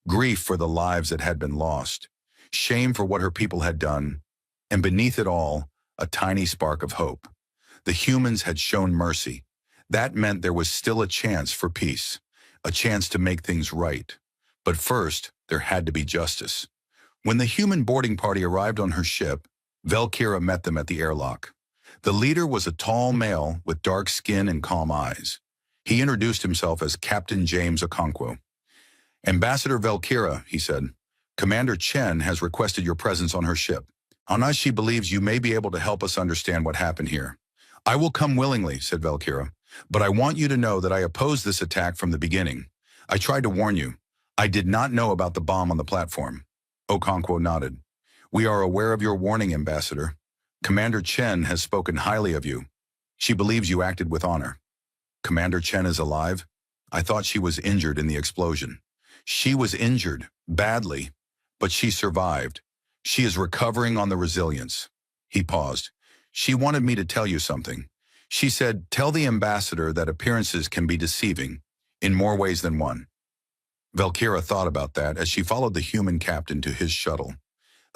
grief for the lives that had been lost, shame for what her people had done, and beneath it all, a tiny spark of hope. The humans had shown mercy. That meant there was still a chance for peace, a chance to make things right. But first, there had to be justice. When the human boarding party arrived on her ship, Valkyra met them at the airlock. The leader was a tall male with dark skin and calm eyes. He introduced himself as Captain James Okonkwo. Ambassador Valkyra, he said, Commander Chen has requested your presence on her ship. Unless she believes you may be able to help us understand what happened here. I will come willingly, said Valkyra, but I want you to know that I opposed this attack from the beginning. I tried to warn you. I did not know about the bomb on the platform. Okonkwo nodded. We are aware of your warning, Ambassador. Commander Chen has spoken highly of you. She believes you acted with honor. Commander Chen is alive? I thought she was injured in the explosion. She was injured, badly, but she survived. She is recovering on the resilience. He paused. She wanted me to tell you something. She said, tell the ambassador that appearances can be deceiving, in more ways than one. Valkyra thought about that as she followed the human captain to his shuttle.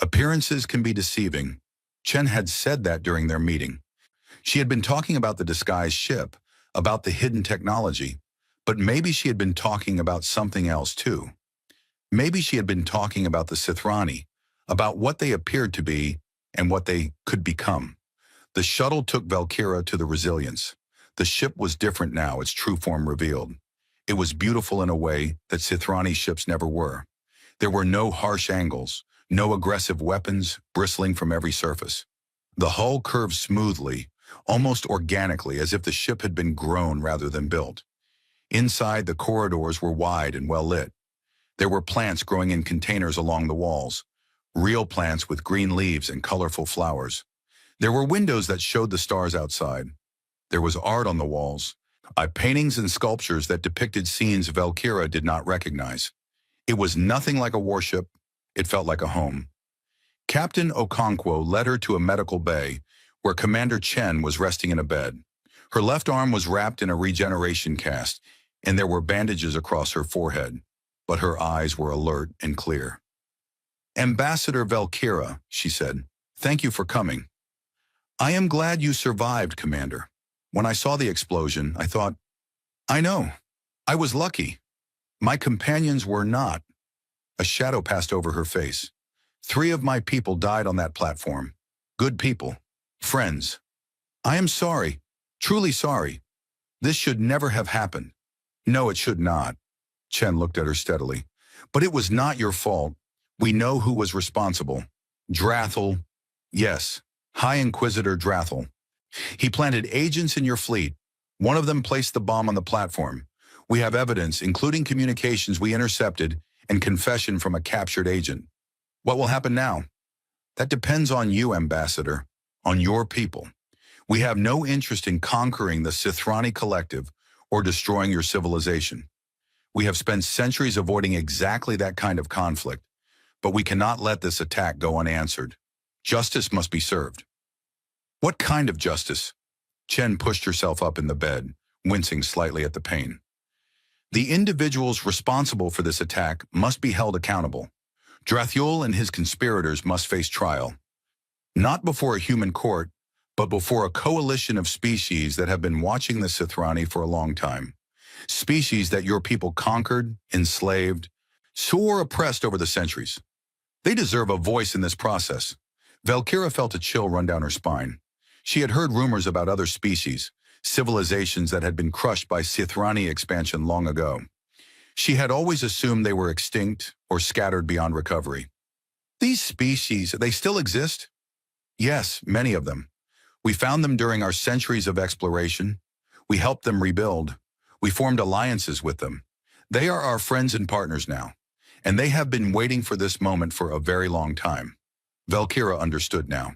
Appearances can be deceiving. Chen had said that during their meeting. She had been talking about the disguised ship, about the hidden technology, but maybe she had been talking about something else too. Maybe she had been talking about the Sithrani, about what they appeared to be and what they could become. The shuttle took Valkyra to the resilience. The ship was different now, its true form revealed. It was beautiful in a way that Sithrani ships never were. There were no harsh angles, no aggressive weapons bristling from every surface. The hull curved smoothly, almost organically, as if the ship had been grown rather than built. Inside, the corridors were wide and well lit. There were plants growing in containers along the walls, real plants with green leaves and colorful flowers. There were windows that showed the stars outside. There was art on the walls, paintings and sculptures that depicted scenes Valkyra did not recognize. It was nothing like a warship. It felt like a home. Captain Okonkwo led her to a medical bay where Commander Chen was resting in a bed. Her left arm was wrapped in a regeneration cast, and there were bandages across her forehead, but her eyes were alert and clear. Ambassador Valkyra, she said, thank you for coming. I am glad you survived, Commander. When I saw the explosion, I thought, I know, I was lucky. My companions were not. A shadow passed over her face. 3 of my people died on that platform. Good people. Friends. I am sorry. Truly sorry. This should never have happened. No, it should not. Chen looked at her steadily. But it was not your fault. We know who was responsible. Drathel. Yes, High Inquisitor Drathel. He planted agents in your fleet. One of them placed the bomb on the platform. We have evidence, including communications we intercepted and confession from a captured agent. What will happen now? That depends on you, Ambassador, on your people. We have no interest in conquering the Sithrani Collective or destroying your civilization. We have spent centuries avoiding exactly that kind of conflict, but we cannot let this attack go unanswered. Justice must be served. What kind of justice? Chen pushed herself up in the bed, wincing slightly at the pain. The individuals responsible for this attack must be held accountable. Drathul and his conspirators must face trial. Not before a human court, but before a coalition of species that have been watching the Sithrani for a long time. Species that your people conquered, enslaved, or oppressed over the centuries. They deserve a voice in this process. Valkyra felt a chill run down her spine. She had heard rumors about other species, civilizations that had been crushed by Sithrani expansion long ago. She had always assumed they were extinct or scattered beyond recovery. These species, they still exist? Yes, many of them. We found them during our centuries of exploration. We helped them rebuild. We formed alliances with them. They are our friends and partners now, and they have been waiting for this moment for a very long time. Valkyra understood now.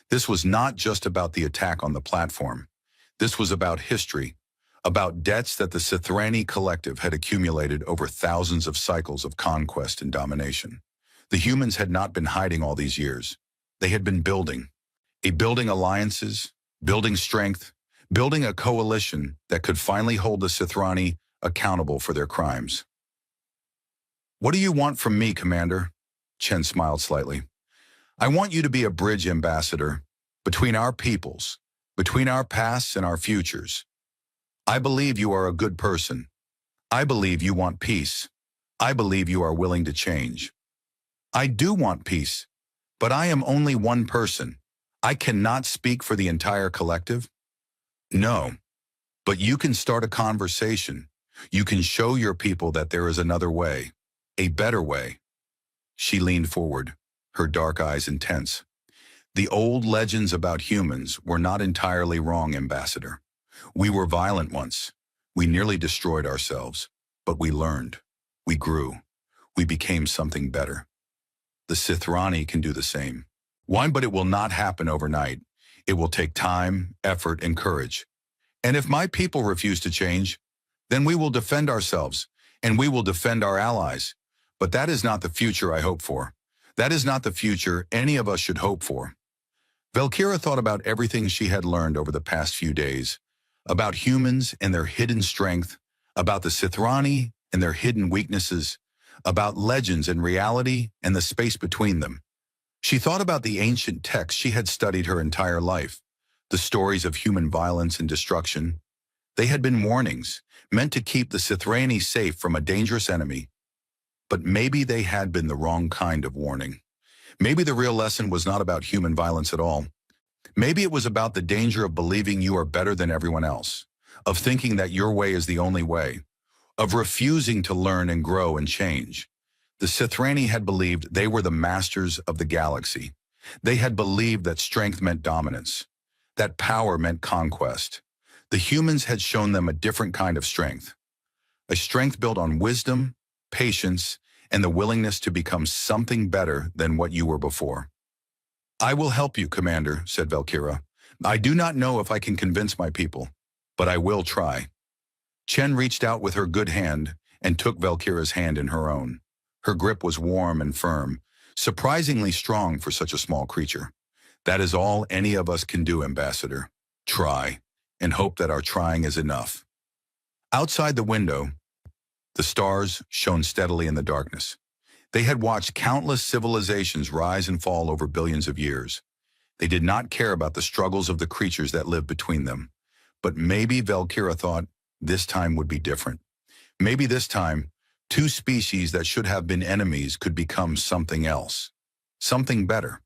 This was not just about the attack on the platform. This was about history, about debts that the Sithrani Collective had accumulated over thousands of cycles of conquest and domination. The humans had not been hiding all these years. They had been building alliances, building strength, building a coalition that could finally hold the Sithrani accountable for their crimes. What do you want from me, Commander? Chen smiled slightly. I want you to be a bridge, Ambassador, between our peoples, between our pasts and our futures. I believe you are a good person. I believe you want peace. I believe you are willing to change. I do want peace, but I am only one person. I cannot speak for the entire collective. No, but you can start a conversation. You can show your people that there is another way. A better way. She leaned forward, her dark eyes intense. The old legends about humans were not entirely wrong, Ambassador. We were violent once. We nearly destroyed ourselves. But we learned. We grew. We became something better. The Sithrani can do the same. Why? But it will not happen overnight. It will take time, effort, and courage. And if my people refuse to change, then we will defend ourselves, and we will defend our allies. But that is not the future I hope for. That is not the future any of us should hope for. Valkyra thought about everything she had learned over the past few days, about humans and their hidden strength, about the Sithrani and their hidden weaknesses, about legends and reality and the space between them. She thought about the ancient texts she had studied her entire life, the stories of human violence and destruction. They had been warnings, meant to keep the Sithrani safe from a dangerous enemy. But maybe they had been the wrong kind of warning. Maybe the real lesson was not about human violence at all. Maybe it was about the danger of believing you are better than everyone else, of thinking that your way is the only way, of refusing to learn and grow and change. The Sithrani had believed they were the masters of the galaxy. They had believed that strength meant dominance, that power meant conquest. The humans had shown them a different kind of strength, a strength built on wisdom, patience, and the willingness to become something better than what you were before. I will help you, Commander, said Valkyra. I do not know if I can convince my people, but I will try. Chen reached out with her good hand and took Valkyra's hand in her own. Her grip was warm and firm, surprisingly strong for such a small creature. That is all any of us can do, Ambassador. Try, and hope that our trying is enough. Outside the window, the stars shone steadily in the darkness. They had watched countless civilizations rise and fall over billions of years. They did not care about the struggles of the creatures that lived between them. But maybe Valkyra thought this time would be different. Maybe this time, two species that should have been enemies could become something else, something better.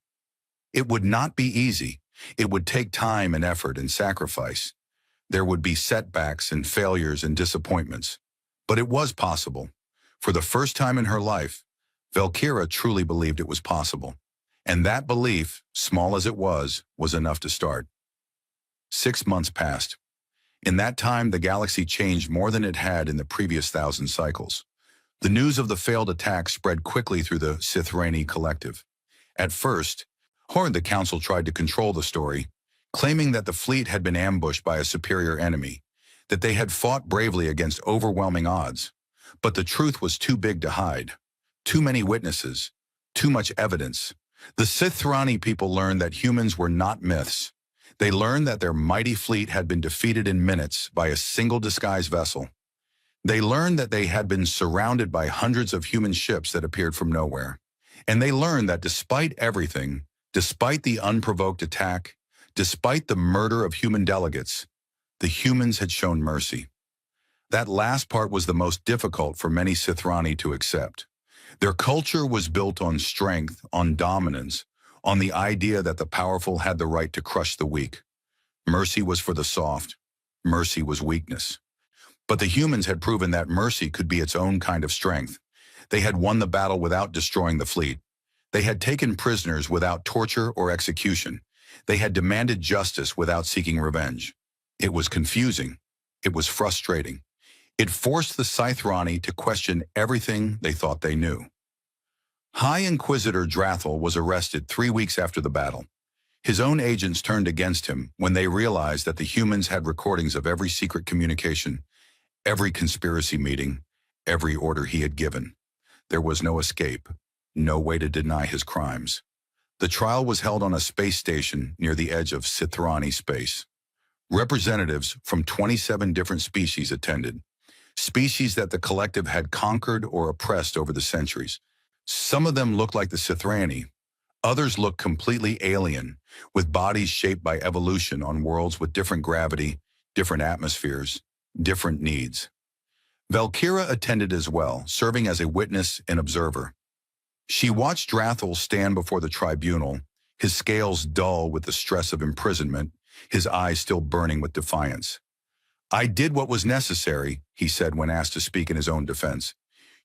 It would not be easy. It would take time and effort and sacrifice. There would be setbacks and failures and disappointments. But it was possible. For the first time in her life, Valkyra truly believed it was possible. And that belief, small as it was enough to start. 6 months passed. In that time, the galaxy changed more than it had in the previous 1,000 cycles. The news of the failed attack spread quickly through the Sithrani collective. At first, the council tried to control the story, claiming that the fleet had been ambushed by a superior enemy, that they had fought bravely against overwhelming odds. But the truth was too big to hide. Too many witnesses, too much evidence. The Sithrani people learned that humans were not myths. They learned that their mighty fleet had been defeated in minutes by a single disguised vessel. They learned that they had been surrounded by hundreds of human ships that appeared from nowhere. And they learned that despite everything, despite the unprovoked attack, despite the murder of human delegates, the humans had shown mercy. That last part was the most difficult for many Sithrani to accept. Their culture was built on strength, on dominance, on the idea that the powerful had the right to crush the weak. Mercy was for the soft. Mercy was weakness. But the humans had proven that mercy could be its own kind of strength. They had won the battle without destroying the fleet. They had taken prisoners without torture or execution. They had demanded justice without seeking revenge. It was confusing. It was frustrating. It forced the Sithrani to question everything they thought they knew. High Inquisitor Drathel was arrested 3 weeks after the battle. His own agents turned against him when they realized that the humans had recordings of every secret communication, every conspiracy meeting, every order he had given. There was no escape, no way to deny his crimes. The trial was held on a space station near the edge of Sithrani space. Representatives from 27 different species attended, species that the collective had conquered or oppressed over the centuries. Some of them looked like the Sithrani. Others looked completely alien, with bodies shaped by evolution on worlds with different gravity, different atmospheres, different needs. Valkyra attended as well, serving as a witness and observer. She watched Drathel stand before the tribunal, his scales dull with the stress of imprisonment, his eyes still burning with defiance. "I did what was necessary," he said when asked to speak in his own defense.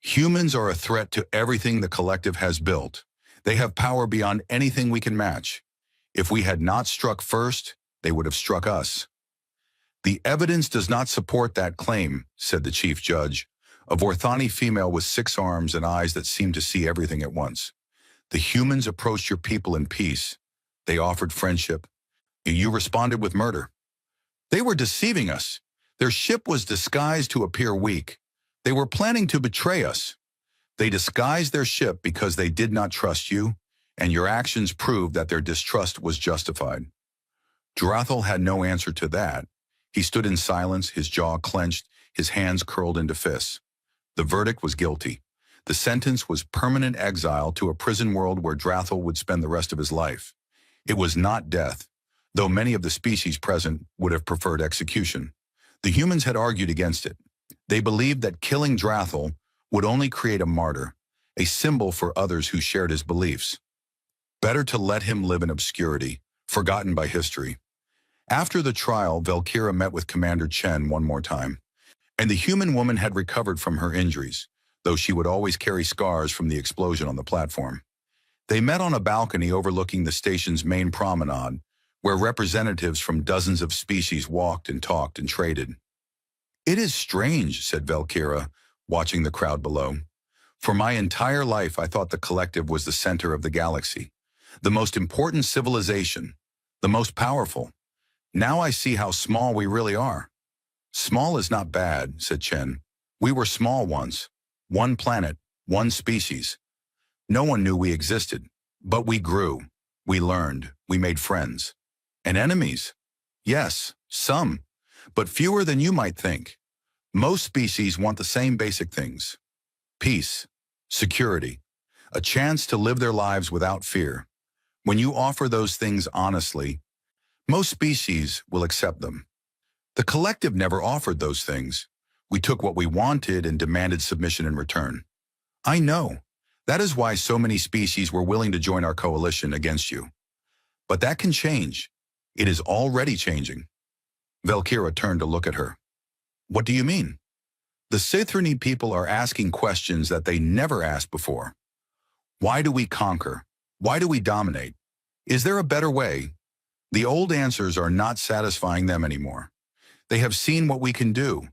Humans are a threat to everything the collective has built. They have power beyond anything we can match. If we had not struck first, they would have struck us. The evidence does not support that claim, said the chief judge, a Vorthani female with 6 arms and eyes that seemed to see everything at once. The humans approached your people in peace. They offered friendship. You responded with murder. They were deceiving us. Their ship was disguised to appear weak. They were planning to betray us. They disguised their ship because they did not trust you, and your actions proved that their distrust was justified. Drathel had no answer to that. He stood in silence, his jaw clenched, his hands curled into fists. The verdict was guilty. The sentence was permanent exile to a prison world where Drathel would spend the rest of his life. It was not death, though many of the species present would have preferred execution. The humans had argued against it. They believed that killing Drathel would only create a martyr, a symbol for others who shared his beliefs. Better to let him live in obscurity, forgotten by history. After the trial, Valkyra met with Commander Chen one more time, and the human woman had recovered from her injuries, though she would always carry scars from the explosion on the platform. They met on a balcony overlooking the station's main promenade, where representatives from dozens of species walked and talked and traded. "It is strange," said Valkyra, watching the crowd below. "For my entire life, I thought the collective was the center of the galaxy, the most important civilization, the most powerful. Now I see how small we really are." "Small is not bad," said Chen. "We were small once. One planet, one species. No one knew we existed. But we grew. We learned. We made friends. And enemies? Yes, some. But fewer than you might think. Most species want the same basic things. Peace, security, a chance to live their lives without fear. When you offer those things honestly, most species will accept them. The collective never offered those things. We took what we wanted and demanded submission in return. I know. That is why so many species were willing to join our coalition against you. But that can change. It is already changing." Valkyra turned to look at her. "What do you mean?" "The Sithrani people are asking questions that they never asked before. Why do we conquer? Why do we dominate? Is there a better way? The old answers are not satisfying them anymore. They have seen what we can do.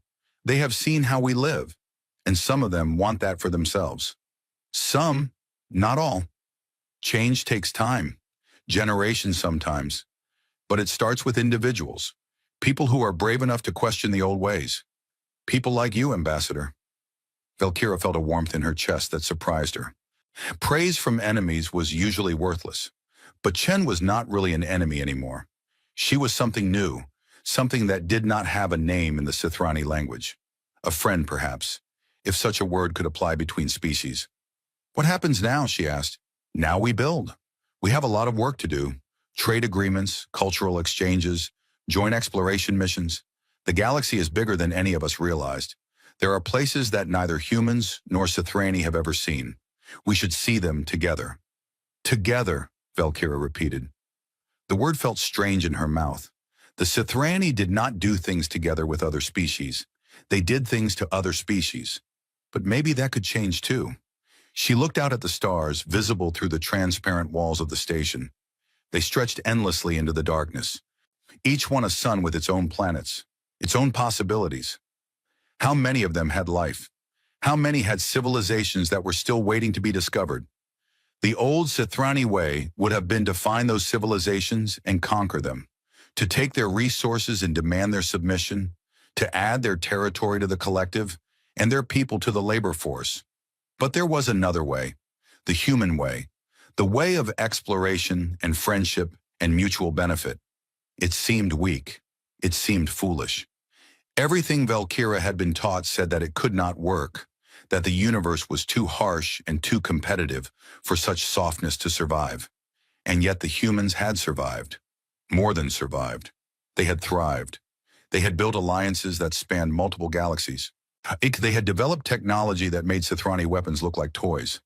They have seen how we live. And some of them want that for themselves. Some, not all. Change takes time, generations sometimes. But it starts with individuals, people who are brave enough to question the old ways. People like you, Ambassador." Valkyra felt a warmth in her chest that surprised her. Praise from enemies was usually worthless. But Chen was not really an enemy anymore. She was something new, something that did not have a name in the Sithrani language. A friend, perhaps, if such a word could apply between species. "What happens now?" she asked. "Now we build. We have a lot of work to do. Trade agreements, cultural exchanges, joint exploration missions. The galaxy is bigger than any of us realized. There are places that neither humans nor Sithrani have ever seen. We should see them together." "Together," Valkyra repeated. The word felt strange in her mouth. The Sithrani did not do things together with other species. They did things to other species. But maybe that could change too. She looked out at the stars, visible through the transparent walls of the station. They stretched endlessly into the darkness, each one a sun with its own planets, its own possibilities. How many of them had life? How many had civilizations that were still waiting to be discovered? The old Sithrani way would have been to find those civilizations and conquer them, to take their resources and demand their submission, to add their territory to the collective and their people to the labor force. But there was another way, the human way, the way of exploration and friendship and mutual benefit. It seemed weak. It seemed foolish. Everything Valkyra had been taught said that it could not work, that the universe was too harsh and too competitive for such softness to survive. And yet the humans had survived. More than survived. They had thrived. They had built alliances that spanned multiple galaxies. They had developed technology that made Sithrani weapons look like toys.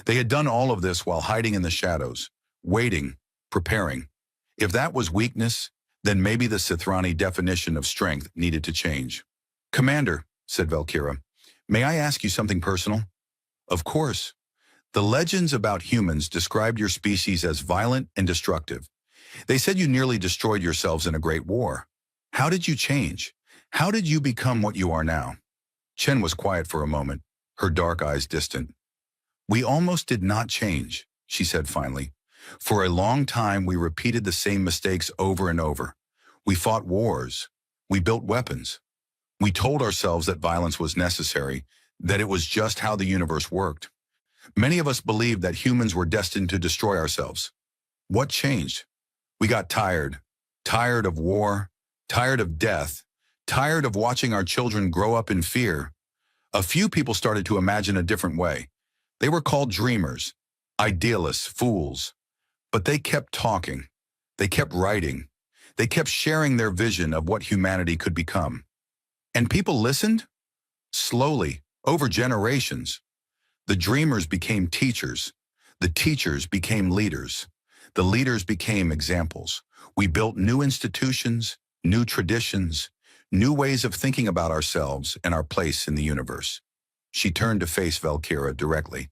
They had done all of this while hiding in the shadows, waiting, preparing. If that was weakness, then maybe the Sithrani definition of strength needed to change. "Commander," said Valkyra, "may I ask you something personal?" Of course. The legends about humans described your species as violent and destructive. They said you nearly destroyed yourselves in a great war. How did you change? How did you become what you are now? Chen was quiet for a moment, her dark eyes distant. We almost did not change, she said finally. For a long time, we repeated the same mistakes over and over. We fought wars. We built weapons. We told ourselves that violence was necessary, that it was just how the universe worked. Many of us believed that humans were destined to destroy ourselves. What changed? We got tired. Tired of war, tired of death, tired of watching our children grow up in fear. A few people started to imagine a different way. They were called dreamers, idealists, fools. But they kept talking. They kept writing. They kept sharing their vision of what humanity could become. And people listened? Slowly, over generations. The dreamers became teachers. The teachers became leaders. The leaders became examples. We built new institutions, new traditions, new ways of thinking about ourselves and our place in the universe. She turned to face Valkyra directly.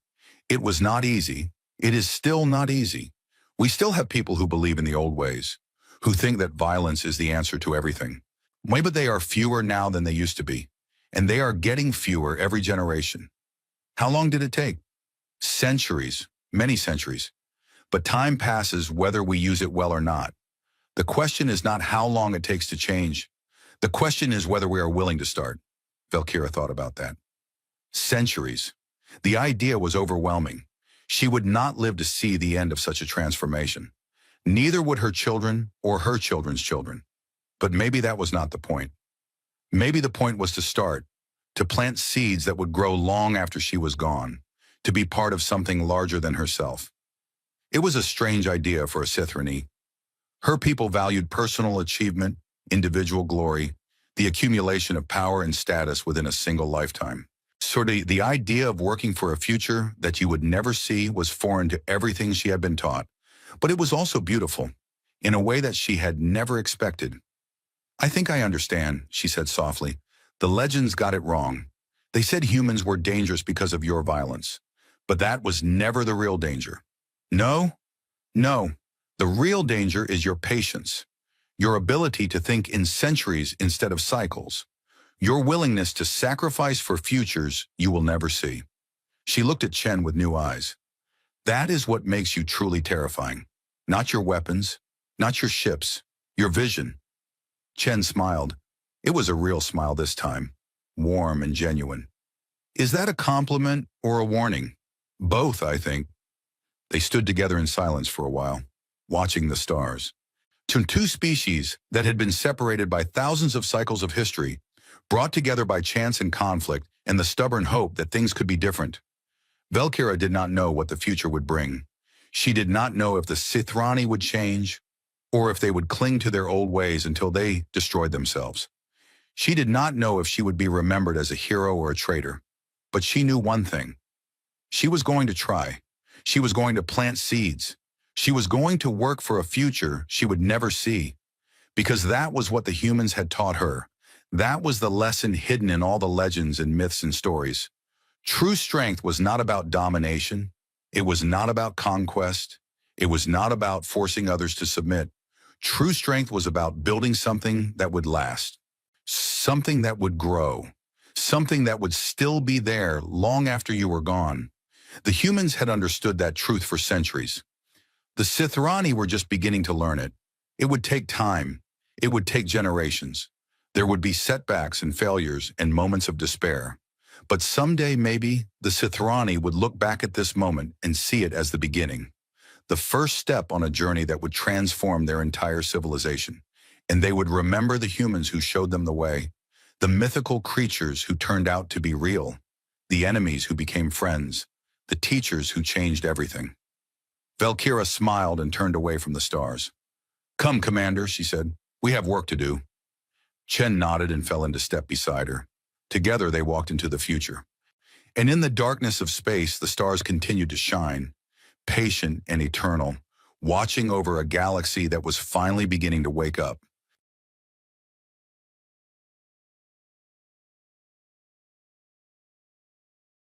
It was not easy. It is still not easy. We still have people who believe in the old ways, who think that violence is the answer to everything. Maybe they are fewer now than they used to be, and they are getting fewer every generation. How long did it take? Centuries, many centuries. But time passes whether we use it well or not. The question is not how long it takes to change. The question is whether we are willing to start. Valkyra thought about that. Centuries. The idea was overwhelming. She would not live to see the end of such a transformation. Neither would her children or her children's children. But maybe that was not the point. Maybe the point was to start, to plant seeds that would grow long after she was gone, to be part of something larger than herself. It was a strange idea for a Sithrani. Her people valued personal achievement, individual glory, the accumulation of power and status within a single lifetime. So the idea of working for a future that you would never see was foreign to everything she had been taught. But it was also beautiful, in a way that she had never expected. I think I understand, she said softly. The legends got it wrong. They said humans were dangerous because of your violence. But that was never the real danger. No. The real danger is your patience, your ability to think in centuries instead of cycles, your willingness to sacrifice for futures you will never see. She looked at Chen with new eyes. That is what makes you truly terrifying. Not your weapons, not your ships, your vision. Chen smiled. It was a real smile this time, warm and genuine. Is that a compliment or a warning? Both, I think. They stood together in silence for a while, watching the stars. Two species that had been separated by thousands of cycles of history, brought together by chance and conflict and the stubborn hope that things could be different. Valkyra did not know what the future would bring. She did not know if the Sithrani would change, or if they would cling to their old ways until they destroyed themselves. She did not know if she would be remembered as a hero or a traitor. But she knew one thing. She was going to try. She was going to plant seeds. She was going to work for a future she would never see. Because that was what the humans had taught her. That was the lesson hidden in all the legends and myths and stories. True strength was not about domination. It was not about conquest. It was not about forcing others to submit. True strength was about building something that would last. Something that would grow. Something that would still be there long after you were gone. The humans had understood that truth for centuries. The Sithrani were just beginning to learn it. It would take time. It would take generations. There would be setbacks and failures and moments of despair. But someday maybe the Sithrani would look back at this moment and see it as the beginning. The first step on a journey that would transform their entire civilization. And they would remember the humans who showed them the way, the mythical creatures who turned out to be real, the enemies who became friends, the teachers who changed everything. Valkyra smiled and turned away from the stars. Come, Commander, she said. We have work to do. Chen nodded and fell into step beside her. Together they walked into the future. And in the darkness of space, the stars continued to shine, patient and eternal, watching over a galaxy that was finally beginning to wake up.